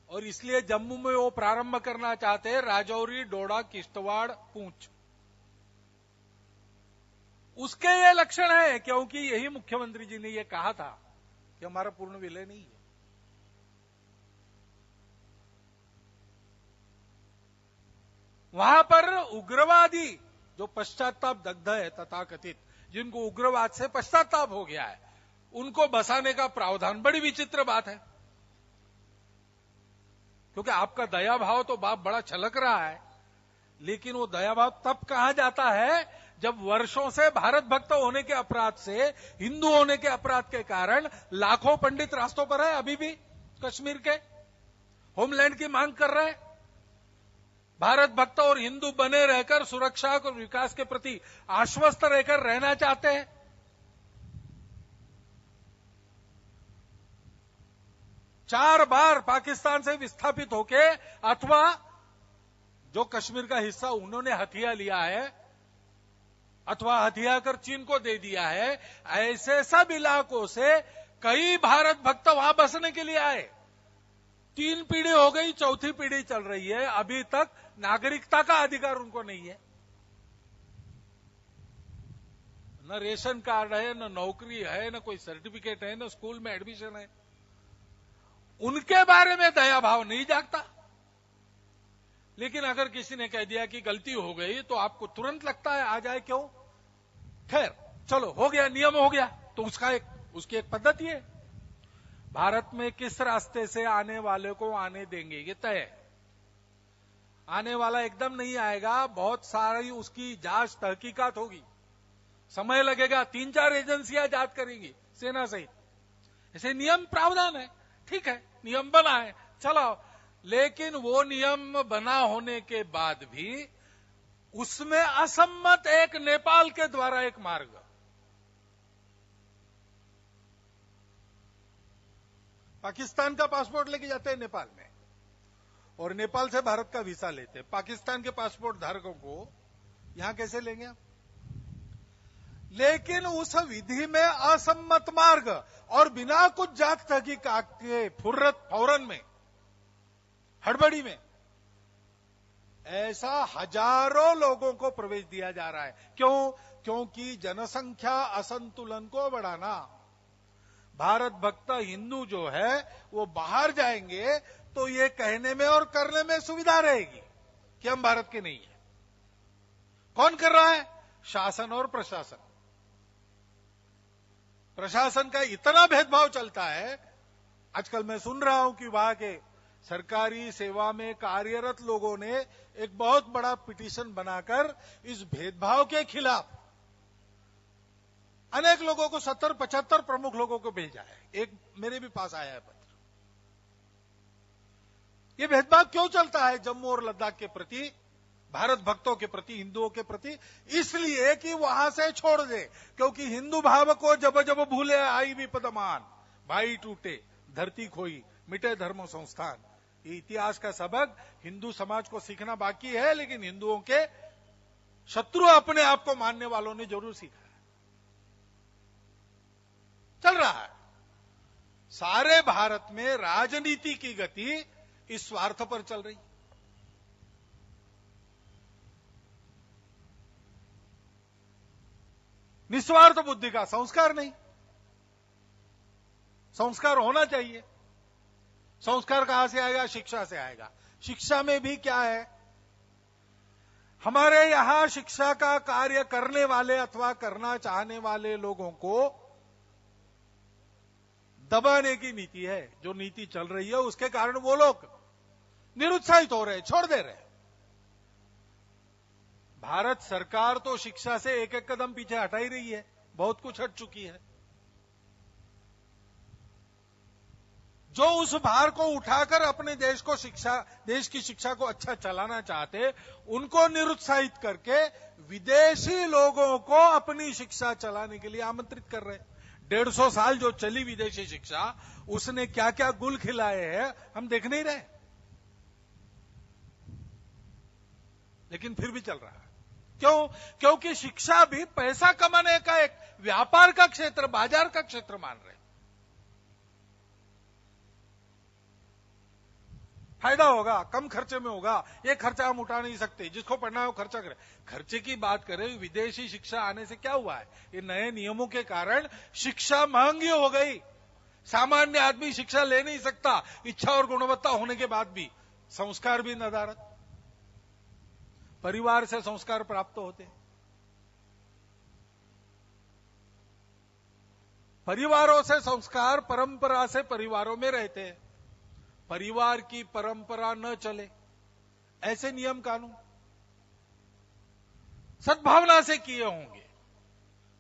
और इसलिए जम्मू में वो प्रारंभ करना चाहते हैं, राजौरी, डोडा, किश्तवाड़, पूंछ। उसके ये लक्षण है क्योंकि यही मुख्यमंत्री जी ने ये कहा था कि हमारा पूर्ण विलय नहीं है। वहां पर उग्रवादी जो पश्चाताप दग्ध है तथाकथित, जिनको उग्रवाद से पश्चाताप हो गया है, उनको बसाने का प्रावधान बड़ी विचित्र बात है। क्योंकि आपका दया भाव तो बाप बड़ा छलक रहा है, लेकिन वो दया भाव तब कहा जाता है जब वर्षों से भारत भक्त होने के अपराध से, हिंदू होने के अपराध के कारण लाखों पंडित रास्तों पर है, अभी भी कश्मीर के होमलैंड की मांग कर रहे हैं। भारत भक्त और हिंदू बने रहकर सुरक्षा और विकास के प्रति आश्वस्त रहकर रहना चाहते हैं। चार बार पाकिस्तान से विस्थापित होके अथवा जो कश्मीर का हिस्सा उन्होंने हथिया लिया है अथवा हथिया कर चीन को दे दिया है, ऐसे सब इलाकों से कई भारत भक्त वहां बसने के लिए आए। 3 पीढ़ी हो गई, 4थी पीढ़ी चल रही है, अभी तक नागरिकता का अधिकार उनको नहीं है। न रेशन कार्ड है, न नौकरी है, न कोई सर्टिफिकेट है, न स्कूल में एडमिशन है। उनके बारे में दया भाव नहीं जागता। लेकिन अगर किसी ने कह दिया कि गलती हो गई तो आपको तुरंत लगता है आ जाए, क्यों? खैर चलो, हो गया, नियम हो गया, तो उसकी एक पद्धति है। भारत में किस रास्ते से आने वाले को आने देंगे ये तय है। आने वाला एकदम नहीं आएगा, बहुत सारी उसकी जांच तहकीकात होगी, समय लगेगा, 3-4 एजेंसियां जांच करेंगी सेना सहित। ऐसे नियम प्रावधान है, ठीक है, नियम बना है, चलाओ। लेकिन वो नियम बना होने के बाद भी उसमें असम्मत एक नेपाल के द्वारा एक मार्ग, पाकिस्तान का पासपोर्ट लेके जाते हैं नेपाल में और नेपाल से भारत का वीसा लेते हैं। पाकिस्तान के पासपोर्ट धारकों को यहां कैसे लेंगे आप? लेकिन उस विधि में असम्मत मार्ग और बिना कुछ जांच तहकीकात के फौरन में, हड़बड़ी में ऐसा हजारों लोगों को प्रवेश दिया जा रहा है। क्यों? क्योंकि जनसंख्या असंतुलन को बढ़ाना। भारत भक्त हिंदू जो है वो बाहर जाएंगे तो ये कहने में और करने में सुविधा रहेगी कि हम भारत के नहीं है। कौन कर रहा है? शासन और प्रशासन। प्रशासन का इतना भेदभाव चलता है। आजकल मैं सुन रहा हूं कि वहां के सरकारी सेवा में कार्यरत लोगों ने एक बहुत बड़ा पिटीशन बनाकर इस भेदभाव के खिलाफ अनेक लोगों को 70-75 प्रमुख लोगों को भेजा है। एक मेरे भी पास आया है पत्र। ये भेदभाव क्यों चलता है जम्मू और लद्दाख के प्रति, भारत भक्तों के प्रति, हिंदुओं के प्रति? इसलिए कि वहां से छोड़ दे। क्योंकि हिंदू भाव को जब जब भूले आई विपदमान, भाई टूटे धरती खोई, मिटे धर्म संस्थान। ये इतिहास का सबक हिंदू समाज को सीखना बाकी है, लेकिन हिंदुओं के शत्रु अपने आप को मानने वालों ने जरूर सीखा है। चल रहा है। सारे भारत में राजनीति की गति इस स्वार्थ पर चल रही। निस्वार्थ बुद्धि का संस्कार नहीं। संस्कार होना चाहिए। संस्कार कहां से आएगा? शिक्षा से आएगा। शिक्षा में भी क्या है? हमारे यहां शिक्षा का कार्य करने वाले अथवा करना चाहने वाले लोगों को दबाने की नीति है। जो नीति चल रही है उसके कारण वो लोग निरुत्साहित हो रहे, छोड़ दे रहे। भारत सरकार तो शिक्षा से एक एक कदम पीछे हटा ही रही है, बहुत कुछ हट चुकी है। जो उस भार को उठाकर अपने देश की शिक्षा को अच्छा चलाना चाहते, उनको निरुत्साहित करके विदेशी लोगों को अपनी शिक्षा चलाने के लिए आमंत्रित कर रहे हैं। 150 साल जो चली विदेशी शिक्षा, उसने क्या क्या गुल खिलाए हैं हम देख नहीं रहे, लेकिन फिर भी चल रहा है। क्यों? क्योंकि शिक्षा भी पैसा कमाने का एक व्यापार का क्षेत्र, बाजार का क्षेत्र मान रहे। फायदा होगा, कम खर्चे में होगा, ये खर्चा हम उठा नहीं सकते, जिसको पढ़ना है वो खर्चा करे। खर्चे की बात करें, विदेशी शिक्षा आने से क्या हुआ है? ये नए नियमों के कारण शिक्षा महंगी हो गई। सामान्य आदमी शिक्षा ले नहीं सकता, इच्छा और गुणवत्ता होने के बाद भी। संस्कार भी नदारत। परिवार से संस्कार प्राप्त होते, परिवारों से संस्कार परंपरा से परिवारों में रहते हैं। परिवार की परंपरा न चले, ऐसे नियम कानून सद्भावना से किए होंगे।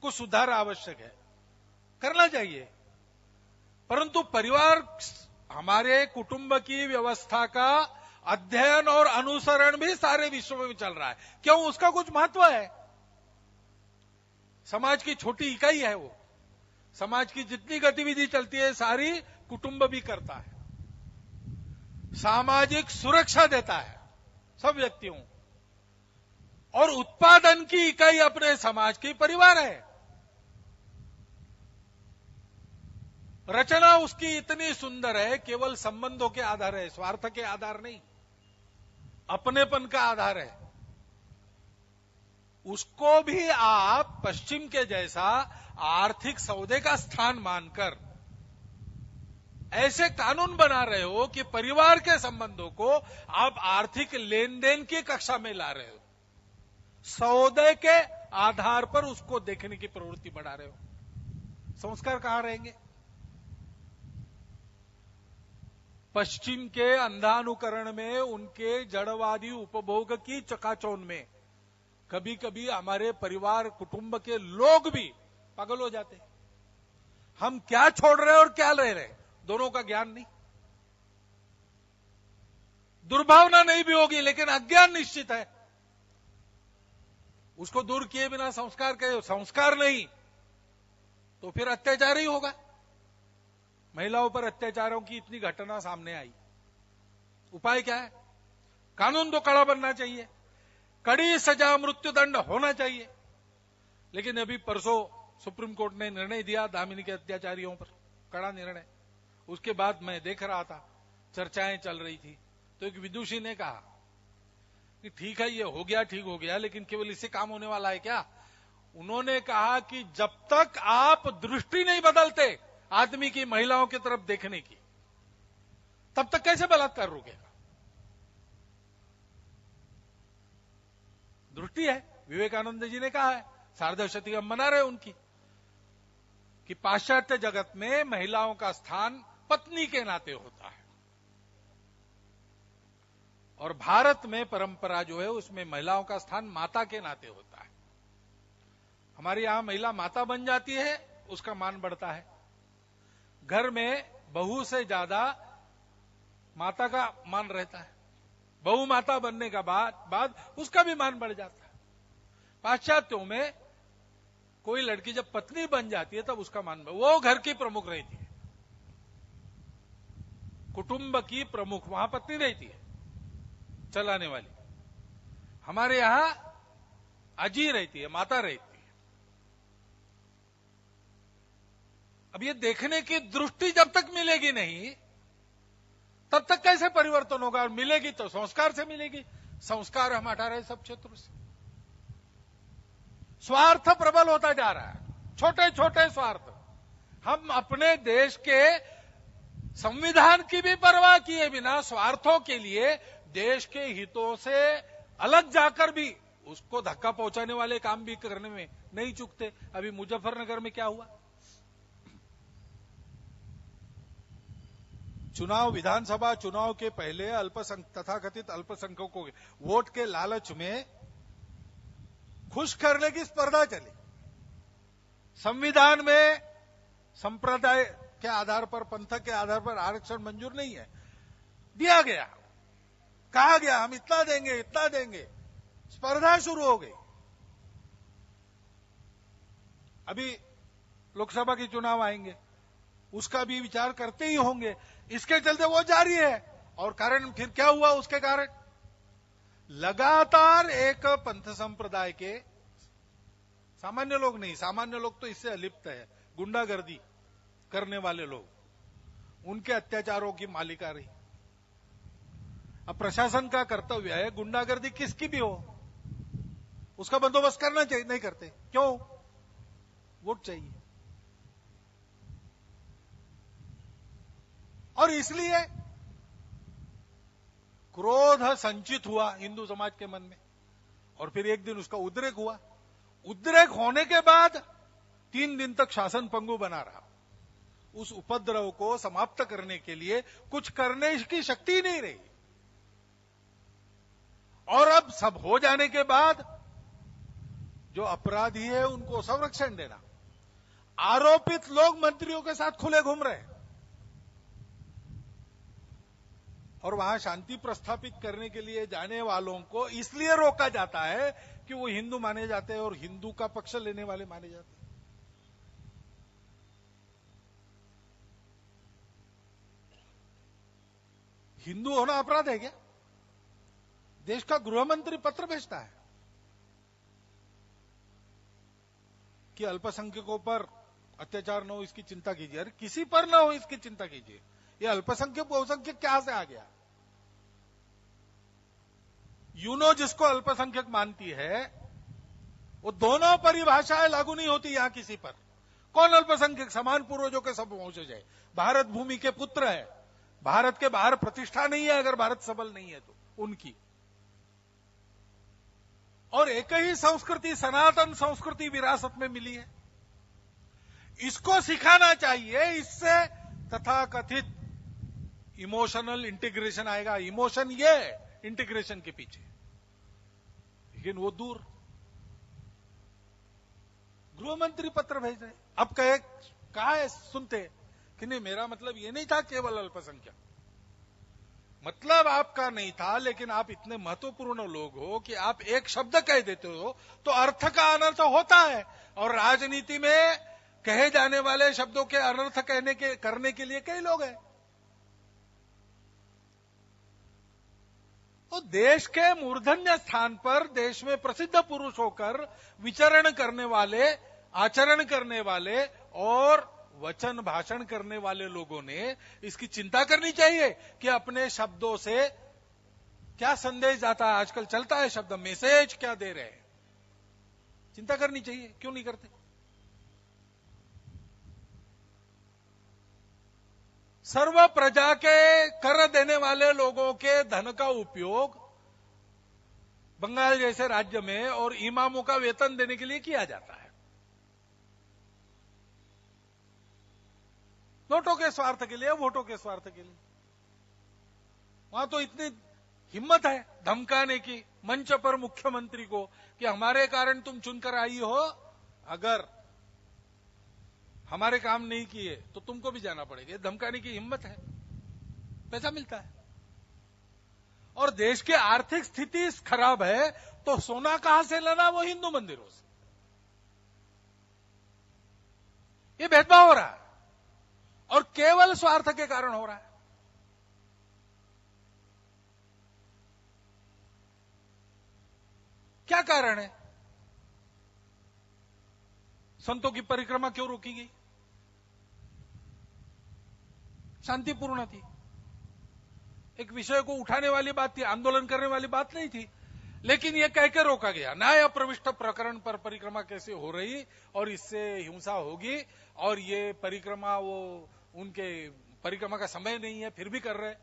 कुछ सुधार आवश्यक है, करना चाहिए, परंतु परिवार हमारे कुटुंब की व्यवस्था का अध्ययन और अनुसरण भी सारे विश्व में चल रहा है। क्यों? उसका कुछ महत्व है। समाज की छोटी इकाई है वो। समाज की जितनी गतिविधि चलती है सारी कुटुंब भी करता है। सामाजिक सुरक्षा देता है सब व्यक्तियों, और उत्पादन की इकाई अपने समाज की परिवार है। रचना उसकी इतनी सुंदर है, केवल संबंधों के आधार है, स्वार्थ के आधार नहीं, अपनेपन का आधार है। उसको भी आप पश्चिम के जैसा आर्थिक सौदे का स्थान मानकर ऐसे कानून बना रहे हो कि परिवार के संबंधों को आप आर्थिक लेन देन की कक्षा में ला रहे हो, सौदे के आधार पर उसको देखने की प्रवृत्ति बढ़ा रहे हो। संस्कार कहां रहेंगे? पश्चिम के अंधानुकरण में, उनके जड़वादी उपभोग की चकाचौंध में कभी कभी हमारे परिवार कुटुंब के लोग भी पागल हो जाते हैं। हम क्या छोड़ रहे हैं और क्या ले रहे हैं, दोनों का ज्ञान नहीं। दुर्भावना नहीं भी होगी, लेकिन अज्ञान निश्चित है। उसको दूर किए बिना संस्कार नहीं तो फिर अत्याचार ही होगा। महिलाओं पर अत्याचारों की इतनी घटना सामने आई, उपाय क्या है? कानून तो कड़ा बनना चाहिए, कड़ी सजा मृत्युदंड होना चाहिए। लेकिन अभी परसों सुप्रीम कोर्ट ने निर्णय दिया दामिनी के अत्याचारियों पर, कड़ा निर्णय। उसके बाद मैं देख रहा था, चर्चाएं चल रही थी, तो एक विदुषी ने कहा कि ठीक है ये हो गया, ठीक हो गया, लेकिन केवल इससे काम होने वाला है क्या? उन्होंने कहा कि जब तक आप दृष्टि नहीं बदलते आदमी की महिलाओं की तरफ देखने की, तब तक कैसे बलात्कार रुकेगा? दृष्टि है। विवेकानंद जी ने कहा है, सार्धशती हम मना रहे उनकी, कि पाश्चात्य जगत में महिलाओं का स्थान पत्नी के नाते होता है और भारत में परंपरा जो है उसमें महिलाओं का स्थान माता के नाते होता है। हमारे यहां महिला माता बन जाती है, उसका मान बढ़ता है। घर में बहू से ज्यादा माता का मान रहता है, बहू माता बनने का बाद उसका भी मान बढ़ जाता है। पाश्चात्यों में कोई लड़की जब पत्नी बन जाती है तब उसका मान, वो घर की प्रमुख रहती है, कुटुंब की प्रमुख वहां पत्नी रहती है, चलाने वाली। हमारे यहां अजी रहती है, माता रहती है। अब ये देखने की दृष्टि जब तक मिलेगी नहीं तब तक कैसे परिवर्तन होगा? और मिलेगी तो संस्कार से मिलेगी। संस्कार हम हटा रहे सब क्षेत्रों से। स्वार्थ प्रबल होता जा रहा है, छोटे छोटे स्वार्थ। हम अपने देश के संविधान की भी परवाह किए बिना स्वार्थों के लिए देश के हितों से अलग जाकर भी उसको धक्का पहुंचाने वाले काम भी करने में नहीं चूकते। अभी मुजफ्फरनगर में क्या हुआ? विधानसभा चुनाव के पहले तथाकथित अल्पसंख्यकों के वोट के लालच में खुश करने की स्पर्धा चली। संविधान में संप्रदाय के आधार पर, पंथ के आधार पर आरक्षण मंजूर नहीं है, दिया गया, कहा गया हम इतना देंगे, इतना देंगे, स्पर्धा शुरू हो गई। अभी लोकसभा के चुनाव आएंगे, उसका भी विचार करते ही होंगे। इसके चलते वो जारी है। और कारण फिर क्या हुआ? उसके कारण लगातार एक पंथ संप्रदाय के सामान्य लोग नहीं, सामान्य लोग तो इससे अलिप्त है, गुंडागर्दी करने वाले लोग, उनके अत्याचारों की मालिका रही। अब प्रशासन का कर्तव्य है, गुंडागर्दी किसकी भी हो उसका बंदोबस्त करना चाहिए। नहीं करते, क्यों? वोट चाहिए। और इसलिए क्रोध संचित हुआ हिंदू समाज के मन में, और फिर एक दिन उसका उद्रेक हुआ। उद्रेक होने के बाद 3 दिन तक शासन पंगु बना रहा। उस उपद्रव को समाप्त करने के लिए कुछ करने की शक्ति नहीं रही। और अब सब हो जाने के बाद जो अपराधी है उनको संरक्षण देना, आरोपित लोग मंत्रियों के साथ खुले घूम रहे हैं, और वहां शांति प्रस्थापित करने के लिए जाने वालों को इसलिए रोका जाता है कि वो हिंदू माने जाते हैं और हिंदू का पक्ष लेने वाले माने जाते हैं। हिंदू होना अपराध है क्या? देश का गृह मंत्री पत्र भेजता है कि अल्पसंख्यकों पर अत्याचार न हो, इसकी चिंता कीजिए। अरे किसी पर न हो इसकी चिंता कीजिए। ये अल्पसंख्यक बहुसंख्यक कहां से आ गया? यूनो जिसको अल्पसंख्यक मानती है वो दोनों परिभाषाएं लागू नहीं होती यहां किसी पर। कौन अल्पसंख्यक? समान पूर्वजों के सब वंशज है, भारत भूमि के पुत्र है, भारत के बाहर प्रतिष्ठा नहीं है अगर भारत सबल नहीं है तो उनकी। और एक ही संस्कृति, सनातन संस्कृति विरासत में मिली है, इसको सिखाना चाहिए। इससे तथाकथित इमोशनल इंटीग्रेशन आएगा। इमोशन ये इंटीग्रेशन के पीछे, लेकिन वो दूर। गृह मंत्री पत्र भेज रहे, अब कहा है सुनते कि नहीं, मेरा मतलब ये नहीं था केवल अल्पसंख्यक, मतलब आपका नहीं था, लेकिन आप इतने महत्वपूर्ण लोग हो कि आप एक शब्द कह देते हो तो अर्थ का अनर्थ होता है। और राजनीति में कहे जाने वाले शब्दों के अनर्थ करने के लिए कई लोग हैं। तो देश के मूर्धन्य स्थान पर देश में प्रसिद्ध पुरुष होकर विचरण करने वाले, आचरण करने वाले और वचन भाषण करने वाले लोगों ने इसकी चिंता करनी चाहिए कि अपने शब्दों से क्या संदेश जाता है। आजकल चलता है शब्द, मैसेज क्या दे रहे हैं, चिंता करनी चाहिए। क्यों नहीं करते? सर्व प्रजा के कर देने वाले लोगों के धन का उपयोग बंगाल जैसे राज्य में और इमामों का वेतन देने के लिए किया जाता है, नोटों के स्वार्थ के लिए, वोटों के स्वार्थ के लिए। वहां तो इतनी हिम्मत है धमकाने की मंच पर मुख्यमंत्री को कि हमारे कारण तुम चुनकर आई हो, अगर हमारे काम नहीं किए तो तुमको भी जाना पड़ेगा। धमकाने की हिम्मत है, पैसा मिलता है। और देश की आर्थिक स्थिति खराब है तो सोना कहां से लाना? वो हिंदू मंदिरों से। ये भेदभाव हो रहा है और केवल स्वार्थ के कारण हो रहा है। क्या कारण है? संतों की परिक्रमा क्यों रोकी गई? शांतिपूर्ण थी, एक विषय को उठाने वाली बात थी, आंदोलन करने वाली बात नहीं थी। लेकिन यह कहकर रोका गया, न्याय अप्रविष्ट प्रकरण पर परिक्रमा कैसे हो रही और इससे हिंसा होगी, और ये परिक्रमा वो उनके परिक्रमा का समय नहीं है फिर भी कर रहे।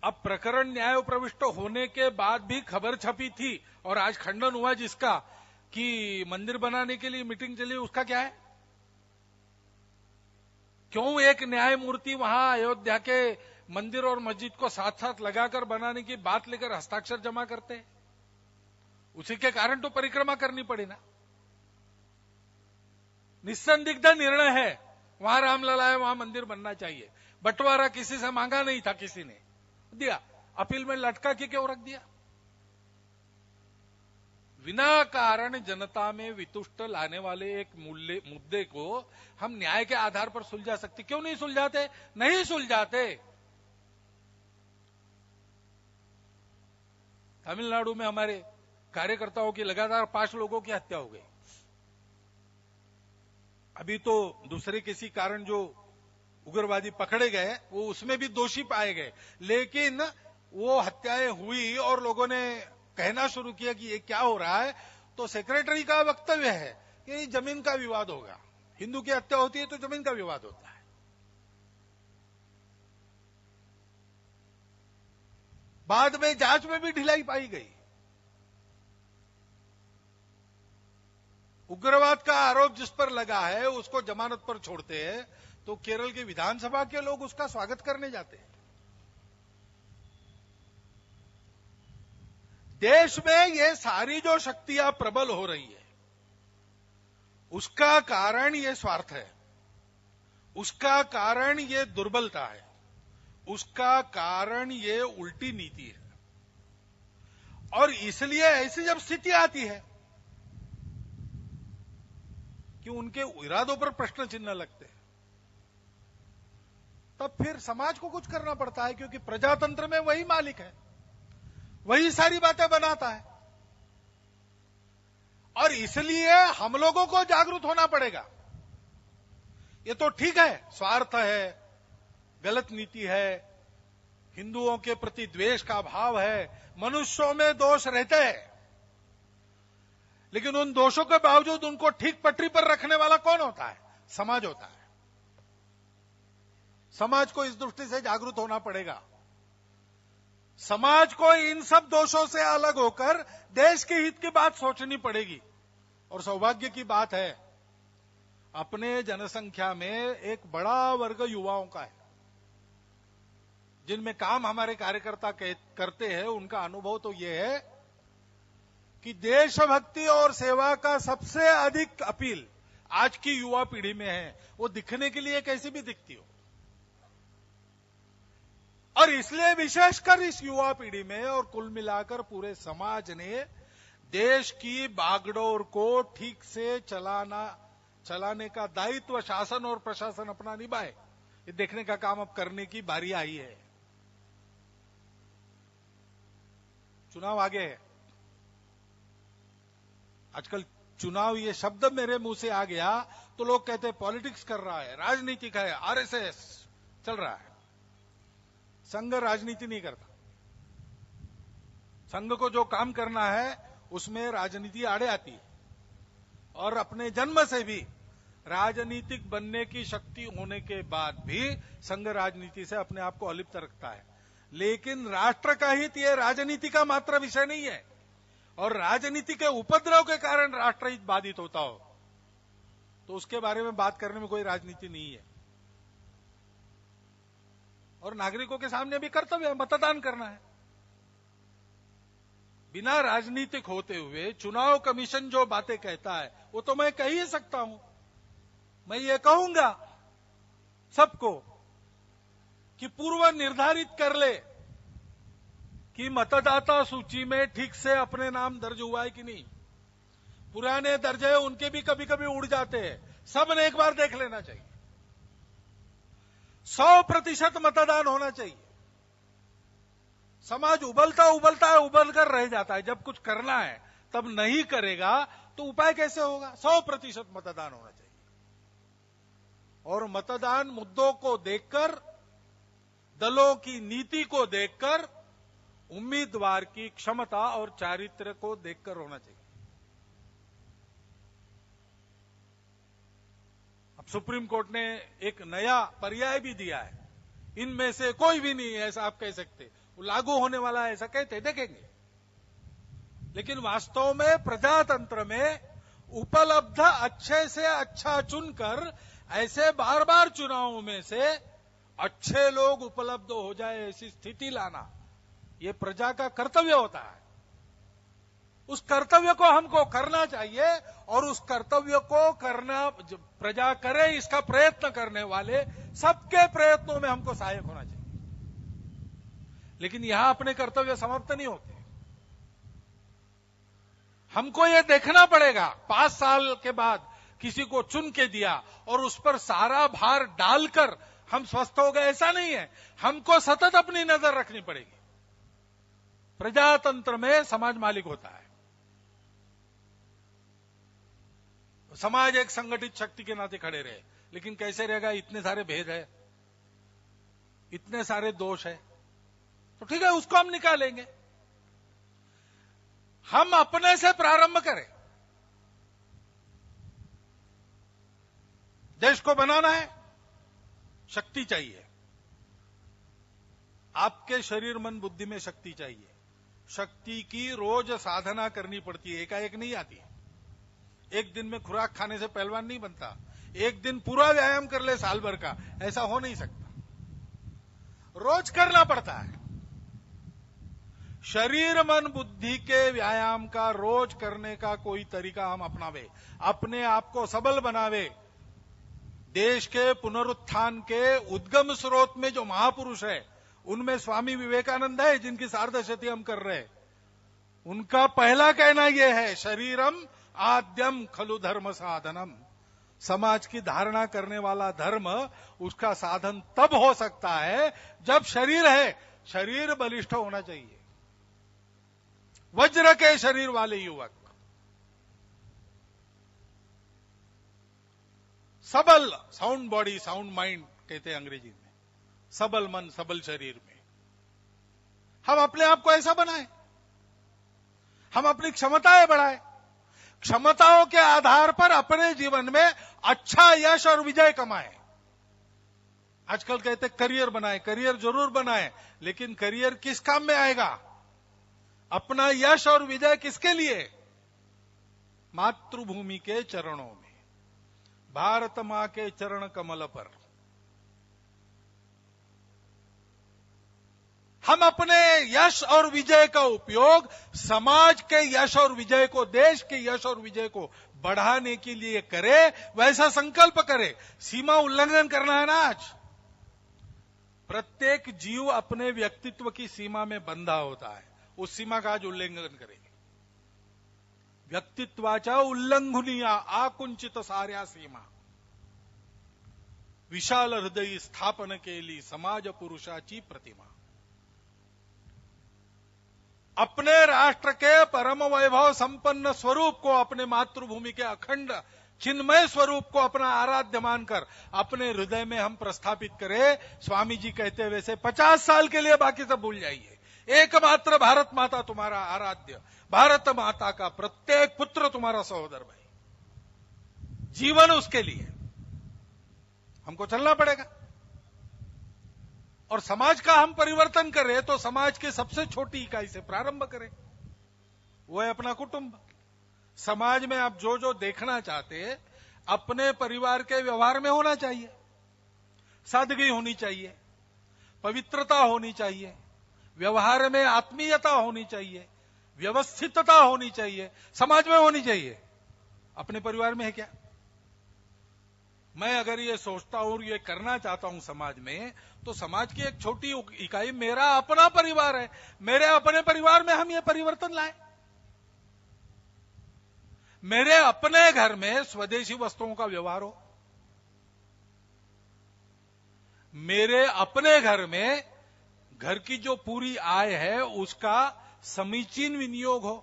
अब प्रकरण न्याय प्रविष्ट होने के बाद भी खबर छपी थी और आज खंडन हुआ जिसका कि मंदिर बनाने के लिए मीटिंग चली, उसका क्या है? क्यों एक न्यायमूर्ति वहां अयोध्या के मंदिर और मस्जिद को साथ साथ लगाकर बनाने की बात लेकर हस्ताक्षर जमा करते हैं? उसी के कारण तो परिक्रमा करनी पड़ी ना। निस्संदिग्ध निर्णय है, वहां रामलला है, वहां मंदिर बनना चाहिए। बंटवारा किसी से मांगा नहीं था, किसी ने दिया। अपील में लटका के क्यों रख दिया? बिना कारण जनता में वितुष्ट लाने वाले एक मुद्दे को हम न्याय के आधार पर सुलझा सकते, क्यों नहीं सुलझाते? नहीं सुलझाते। तमिलनाडु में हमारे कार्यकर्ताओं की लगातार 5 लोगों की हत्या हो गई। अभी तो दूसरे किसी कारण जो उग्रवादी पकड़े गए वो उसमें भी दोषी पाए गए, लेकिन वो हत्याएं हुई और लोगों ने कहना शुरू किया कि ये क्या हो रहा है। तो सेक्रेटरी का वक्तव्य है कि जमीन का विवाद होगा, हिंदू की हत्या होती है तो जमीन का विवाद होता है। बाद में जांच में भी ढिलाई पाई गई। उग्रवाद का आरोप जिस पर लगा है उसको जमानत पर छोड़ते हैं तो केरल की विधानसभा के लोग उसका स्वागत करने जाते हैं। देश में ये सारी जो शक्तियां प्रबल हो रही है उसका कारण ये स्वार्थ है, उसका कारण ये दुर्बलता है, उसका कारण ये उल्टी नीति है। और इसलिए ऐसी जब स्थिति आती है कि उनके इरादों पर प्रश्न चिन्ह लगते हैं, तब फिर समाज को कुछ करना पड़ता है, क्योंकि प्रजातंत्र में वही मालिक है, वही सारी बातें बनाता है। और इसलिए हम लोगों को जागरूक होना पड़ेगा। ये तो ठीक है, स्वार्थ है, गलत नीति है, हिंदुओं के प्रति द्वेष का भाव है, मनुष्यों में दोष रहते हैं, लेकिन उन दोषों के बावजूद उनको ठीक पटरी पर रखने वाला कौन होता है? समाज होता है। समाज को इस दृष्टि से जागरूक होना पड़ेगा। समाज को इन सब दोषों से अलग होकर देश के हित की बात सोचनी पड़ेगी। और सौभाग्य की बात है, अपने जनसंख्या में एक बड़ा वर्ग युवाओं का है, जिनमें काम हमारे कार्यकर्ता करते हैं। उनका अनुभव तो यह है कि देशभक्ति और सेवा का सबसे अधिक अपील आज की युवा पीढ़ी में है। वो दिखने के लिए कैसी भी दिखती हो, और इसलिए विशेषकर इस युवा पीढ़ी में और कुल मिलाकर पूरे समाज ने देश की बागडोर को ठीक से चलाने का दायित्व शासन और प्रशासन अपना निभाए, ये देखने का काम अब करने की बारी आई है। चुनाव आगे है। आजकल चुनाव ये शब्द मेरे मुंह से आ गया तो लोग कहते हैं पॉलिटिक्स कर रहा है, राजनीतिक है, आरएसएस चल रहा है। संघ राजनीति नहीं करता। संघ को जो काम करना है उसमें राजनीति आड़े आती है, और अपने जन्म से भी राजनीतिक बनने की शक्ति होने के बाद भी संघ राजनीति से अपने आप को अलिप्त रखता है। लेकिन राष्ट्र का हित यह राजनीति का मात्र विषय नहीं है, और राजनीति के उपद्रव के कारण राष्ट्र हित बाधित होता हो तो उसके बारे में बात करने में कोई राजनीति नहीं है। और नागरिकों के सामने भी कर्तव्य है, मतदान करना है। बिना राजनीतिक होते हुए चुनाव कमीशन जो बातें कहता है वो तो मैं कह ही सकता हूं। मैं ये कहूंगा सबको कि पूर्व निर्धारित कर ले कि मतदाता सूची में ठीक से अपने नाम दर्ज हुआ है कि नहीं। पुराने दर्ज है उनके भी कभी कभी उड़ जाते हैं, सबने एक बार देख लेना चाहिए। 100% मतदान होना चाहिए। समाज उबलता है, उबल कर रह जाता है। जब कुछ करना है तब नहीं करेगा तो उपाय कैसे होगा। 100% मतदान होना चाहिए, और मतदान मुद्दों को देखकर, दलों की नीति को देखकर, उम्मीदवार की क्षमता और चारित्र्य को देखकर होना चाहिए। अब सुप्रीम कोर्ट ने एक नया पर्याय भी दिया है, इनमें से कोई भी नहीं है ऐसा आप कह सकते, वो लागू होने वाला है ऐसा कहते, देखेंगे। लेकिन वास्तव में प्रजातंत्र में उपलब्ध अच्छे से अच्छा चुनकर ऐसे बार बार चुनावों में से अच्छे लोग उपलब्ध हो जाए ऐसी स्थिति लाना, ये प्रजा का कर्तव्य होता है। उस कर्तव्य को हमको करना चाहिए, और उस कर्तव्य को करना प्रजा करे इसका प्रयत्न करने वाले सबके प्रयत्नों में हमको सहायक होना चाहिए। लेकिन यहां अपने कर्तव्य समाप्त नहीं होते। हमको ये देखना पड़ेगा 5 साल के बाद किसी को चुन के दिया और उस पर सारा भार डालकर हम स्वस्थ हो गए, ऐसा नहीं है। हमको सतत अपनी नजर रखनी पड़ेगी। प्रजातंत्र में समाज मालिक होता है। समाज एक संगठित शक्ति के नाते खड़े रहे, लेकिन कैसे रहेगा। इतने सारे भेद है, इतने सारे दोष है, तो ठीक है उसको हम निकालेंगे। हम अपने से प्रारंभ करें। देश को बनाना है, शक्ति चाहिए। आपके शरीर मन बुद्धि में शक्ति चाहिए। शक्ति की रोज साधना करनी पड़ती है, एकाएक नहीं आती। एक दिन में खुराक खाने से पहलवान नहीं बनता। एक दिन पूरा व्यायाम कर ले साल भर का, ऐसा हो नहीं सकता। रोज करना पड़ता है। शरीर मन बुद्धि के व्यायाम का रोज करने का कोई तरीका हम अपनावे, अपने आप को सबल बनावे। देश के पुनरुत्थान के उद्गम स्रोत में जो महापुरुष है उनमें स्वामी विवेकानंद है, जिनकी सार्धशती हम कर रहे हैं। उनका पहला कहना यह है, शरीरम आद्यम खलु धर्म साधनम। समाज की धारणा करने वाला धर्म, उसका साधन तब हो सकता है जब शरीर है। शरीर बलिष्ठ होना चाहिए। वज्र के शरीर वाले युवक, सबल, साउंड बॉडी साउंड माइंड कहते हैं अंग्रेजी में, सबल मन सबल शरीर में। हम अपने आप को ऐसा बनाएं, हम अपनी क्षमताएं बढ़ाएं, क्षमताओं के आधार पर अपने जीवन में अच्छा यश और विजय कमाएं। आजकल कहते करियर बनाएं, करियर जरूर बनाएं, लेकिन करियर किस काम में आएगा। अपना यश और विजय किसके लिए। मातृभूमि के चरणों में, भारत मां के चरण कमल पर। हम अपने यश और विजय का उपयोग समाज के यश और विजय को, देश के यश और विजय को बढ़ाने के लिए करें, वैसा संकल्प करें। सीमा उल्लंघन करना है ना आज, प्रत्येक जीव अपने व्यक्तित्व की सीमा में बंधा होता है, उस सीमा का आज उल्लंघन करेंगे। व्यक्तित्वाच्या उल्लंघनीया आकुंचित साऱ्या सीमा, विशाल हृदयी स्थापन केली समाज पुरुषाची प्रतिमा। अपने राष्ट्र के परम वैभव संपन्न स्वरूप को, अपने मातृभूमि के अखंड चिन्मय स्वरूप को अपना आराध्य मानकर अपने हृदय में हम प्रस्थापित करें। स्वामी जी कहते हैं वैसे 50 साल के लिए बाकी सब भूल जाइए। एकमात्र भारत माता तुम्हारा आराध्य, भारत माता का प्रत्येक पुत्र तुम्हारा सहोदर भाई, जीवन उसके लिए हमको चलना पड़ेगा। और समाज का हम परिवर्तन करें तो समाज की सबसे छोटी इकाई से प्रारंभ करें, वो है अपना कुटुंब। समाज में आप जो जो देखना चाहते हैं अपने परिवार के व्यवहार में होना चाहिए। सादगी होनी चाहिए, पवित्रता होनी चाहिए, व्यवहार में आत्मीयता होनी चाहिए, व्यवस्थितता होनी चाहिए, समाज में होनी चाहिए। अपने परिवार में है क्या? मैं अगर ये सोचता हूं और ये करना चाहता हूं समाज में, तो समाज की एक छोटी इकाई मेरा अपना परिवार है। मेरे अपने परिवार में हम ये परिवर्तन लाएं। मेरे अपने घर में स्वदेशी वस्तुओं का व्यवहार हो, मेरे अपने घर में घर की जो पूरी आय है उसका समीचीन विनियोग हो।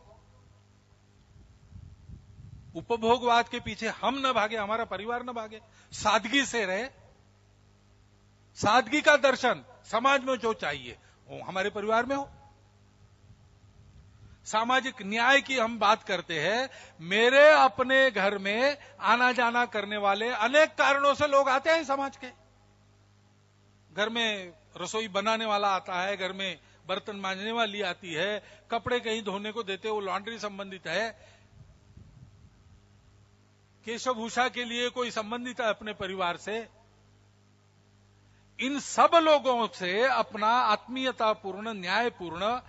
उपभोगवाद के पीछे हम न भागे, हमारा परिवार न भागे, सादगी से रहे। सादगी का दर्शन समाज में जो चाहिए वो हमारे परिवार में हो। सामाजिक न्याय की हम बात करते हैं। मेरे अपने घर में आना जाना करने वाले अनेक कारणों से लोग आते हैं समाज के। घर में रसोई बनाने वाला आता है, घर में बर्तन मांजने वाली आती है, कपड़े कहीं धोने को देते वो लॉन्ड्री संबंधित है, केशभूषा के लिए कोई संबंधित है अपने परिवार से। इन सब लोगों से अपना आत्मीयतापूर्ण, न्यायपूर्ण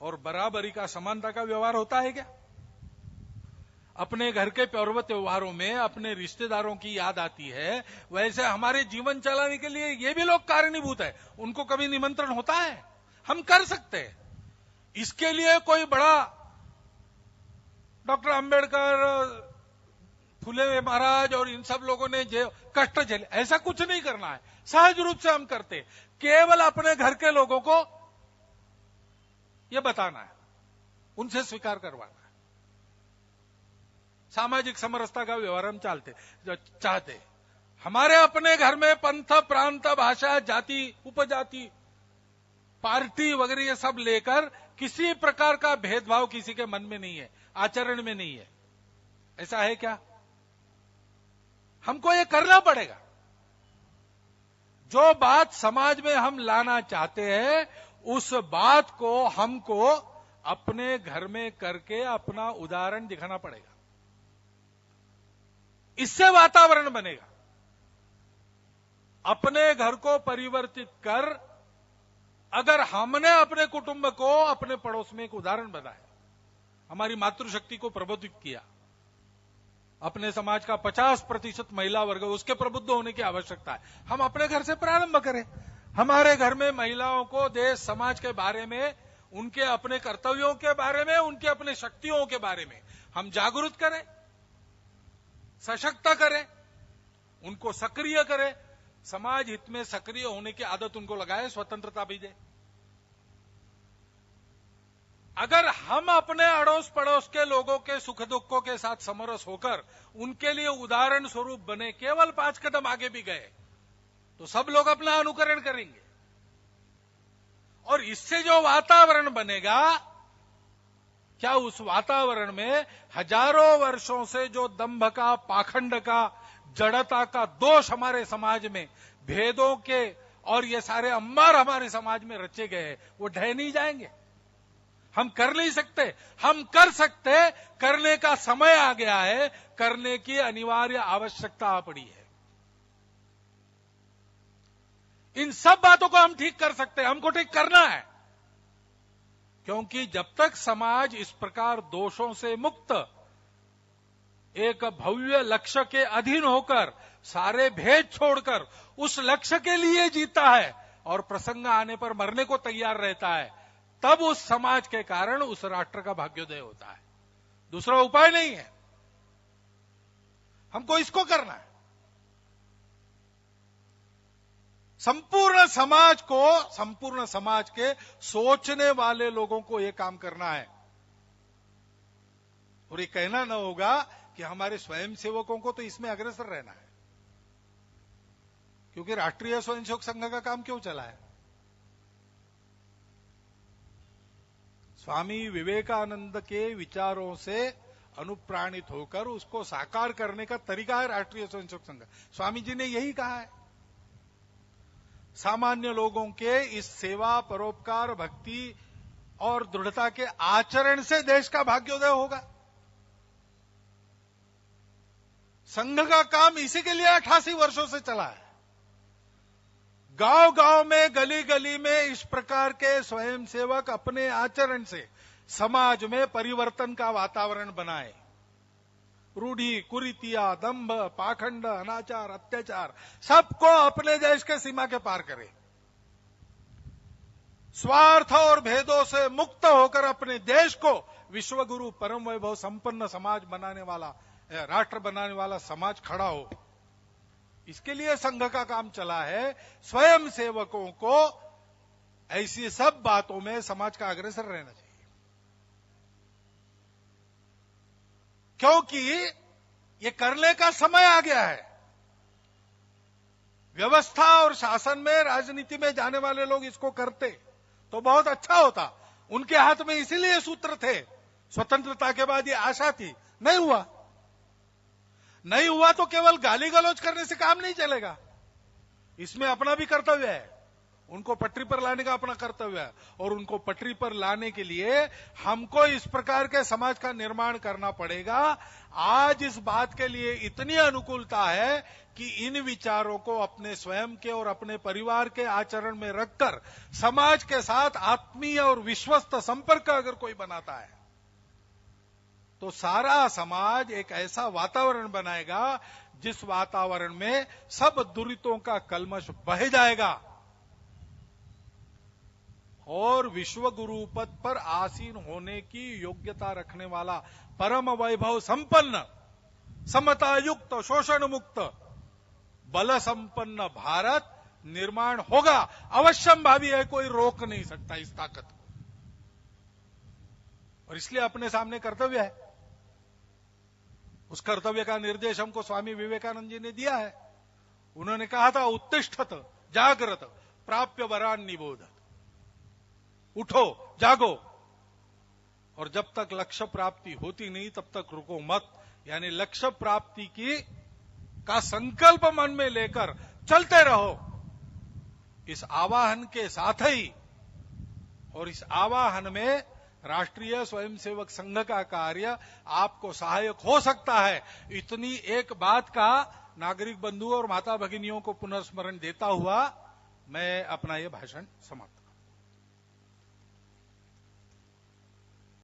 और बराबरी का, समानता का व्यवहार होता है क्या? अपने घर के पर्व त्योहारों में अपने रिश्तेदारों की याद आती है, वैसे हमारे जीवन चलाने के लिए ये भी लोग कारणीभूत है। उनको कभी निमंत्रण होता है? हम कर सकते हैं। इसके लिए कोई बड़ा डॉक्टर अंबेडकर, फुले महाराज और इन सब लोगों ने जो कष्ट झेले, ऐसा कुछ नहीं करना है। सहज रूप से हम करते, केवल अपने घर के लोगों को यह बताना है, उनसे स्वीकार करवाना है। सामाजिक समरसता का व्यवहार हम चाहते। हमारे अपने घर में पंथ, प्रांत, भाषा, जाति, उपजाति, पार्टी वगैरह ये सब लेकर किसी प्रकार का भेदभाव किसी के मन में नहीं है, आचरण में नहीं है। ऐसा है क्या? हमको ये करना पड़ेगा। जो बात समाज में हम लाना चाहते हैं उस बात को हमको अपने घर में करके अपना उदाहरण दिखाना पड़ेगा। इससे वातावरण बनेगा। अपने घर को परिवर्तित कर अगर हमने अपने कुटुंब को, अपने पड़ोस में एक उदाहरण बनाया, हमारी मातृशक्ति को प्रबोधित किया, अपने समाज का 50% महिला वर्ग, उसके प्रबुद्ध होने की आवश्यकता है। हम अपने घर से प्रारंभ करें। हमारे घर में महिलाओं को देश समाज के बारे में, उनके अपने कर्तव्यों के बारे में, उनके अपने शक्तियों के बारे में हम जागरूक करें, सशक्त करें, उनको सक्रिय करें, समाज हित में सक्रिय होने की आदत उनको लगाए, स्वतंत्रता भी दे। अगर हम अपने अड़ोस पड़ोस के लोगों के सुख दुखों के साथ समरस होकर उनके लिए उदाहरण स्वरूप बने, केवल 5 कदम आगे भी गए तो सब लोग अपना अनुकरण करेंगे। और इससे जो वातावरण बनेगा, क्या उस वातावरण में हजारों वर्षों से जो दंभ का, पाखंड का, जड़ता का दोष हमारे समाज में, भेदों के और ये सारे अंबार हमारे समाज में रचे गए, वो ढह नहीं जाएंगे। हम कर नहीं सकते, हम कर सकते, करने का समय आ गया है, करने की अनिवार्य आवश्यकता आ पड़ी है। इन सब बातों को हम ठीक कर सकते हैं, हमको ठीक करना है। क्योंकि जब तक समाज इस प्रकार दोषों से मुक्त, एक भव्य लक्ष्य के अधीन होकर सारे भेद छोड़कर उस लक्ष्य के लिए जीता है और प्रसंग आने पर मरने को तैयार रहता है, तब उस समाज के कारण उस राष्ट्र का भाग्योदय होता है। दूसरा उपाय नहीं है। हमको इसको करना है। संपूर्ण समाज के सोचने वाले लोगों को यह काम करना है। और ये कहना न होगा कि हमारे स्वयंसेवकों को तो इसमें अग्रसर रहना है, क्योंकि राष्ट्रीय स्वयंसेवक संघ का काम क्यों चला है? स्वामी विवेकानंद के विचारों से अनुप्राणित होकर उसको साकार करने का तरीका है राष्ट्रीय स्वयंसेवक संघ। स्वामी जी ने यही कहा है, सामान्य लोगों के इस सेवा, परोपकार, भक्ति और दृढ़ता के आचरण से देश का भाग्योदय होगा। संघ का काम इसी के लिए 88 वर्षों से चला है। गांव गांव में, गली गली में इस प्रकार के स्वयंसेवक अपने आचरण से समाज में परिवर्तन का वातावरण बनाए। रूढ़ी, कुरीतियां, दंभ, पाखंड, अनाचार, अत्याचार सबको अपने देश के सीमा के पार करे। स्वार्थ और भेदों से मुक्त होकर अपने देश को विश्वगुरु, परम वैभव संपन्न समाज बनाने वाला, राष्ट्र बनाने वाला समाज खड़ा हो। इसके लिए संघ का काम चला है। स्वयं सेवकों को ऐसी सब बातों में समाज का अग्रसर रहना चाहिए, क्योंकि ये करने का समय आ गया है। व्यवस्था और शासन में, राजनीति में जाने वाले लोग इसको करते तो बहुत अच्छा होता। उनके हाथ में इसीलिए सूत्र थे, स्वतंत्रता के बाद ये आशा थी। नहीं हुआ तो केवल गाली गलौज करने से काम नहीं चलेगा। इसमें अपना भी कर्तव्य है, उनको पटरी पर लाने का अपना कर्तव्य है। और उनको पटरी पर लाने के लिए हमको इस प्रकार के समाज का निर्माण करना पड़ेगा। आज इस बात के लिए इतनी अनुकूलता है कि इन विचारों को अपने स्वयं के और अपने परिवार के आचरण में रखकर समाज के साथ आत्मीय और विश्वस्त संपर्क अगर कोई बनाता है तो सारा समाज एक ऐसा वातावरण बनाएगा जिस वातावरण में सब दुरितों का कलमश बह जाएगा और विश्व गुरु पद पर आसीन होने की योग्यता रखने वाला परम वैभव संपन्न, समता युक्त, शोषण मुक्त, बल संपन्न भारत निर्माण होगा। अवश्यम भावी है, कोई रोक नहीं सकता इस ताकत को। और इसलिए अपने सामने कर्तव्य है। उस कर्तव्य का निर्देश हमको स्वामी विवेकानंद जी ने दिया है। उन्होंने कहा था, उत्तिष्ठत जागृत प्राप्य वरान निबोधत। उठो, जागो, और जब तक लक्ष्य प्राप्ति होती नहीं तब तक रुको मत। यानी लक्ष्य प्राप्ति का संकल्प मन में लेकर चलते रहो। इस आवाहन के साथ ही, और इस आवाहन में राष्ट्रीय स्वयंसेवक संघ का कार्य आपको सहायक हो सकता है। इतनी एक बात का नागरिक बंधु और माता भगिनियों को पुनर्स्मरण देता हुआ मैं अपना यह भाषण समाप्त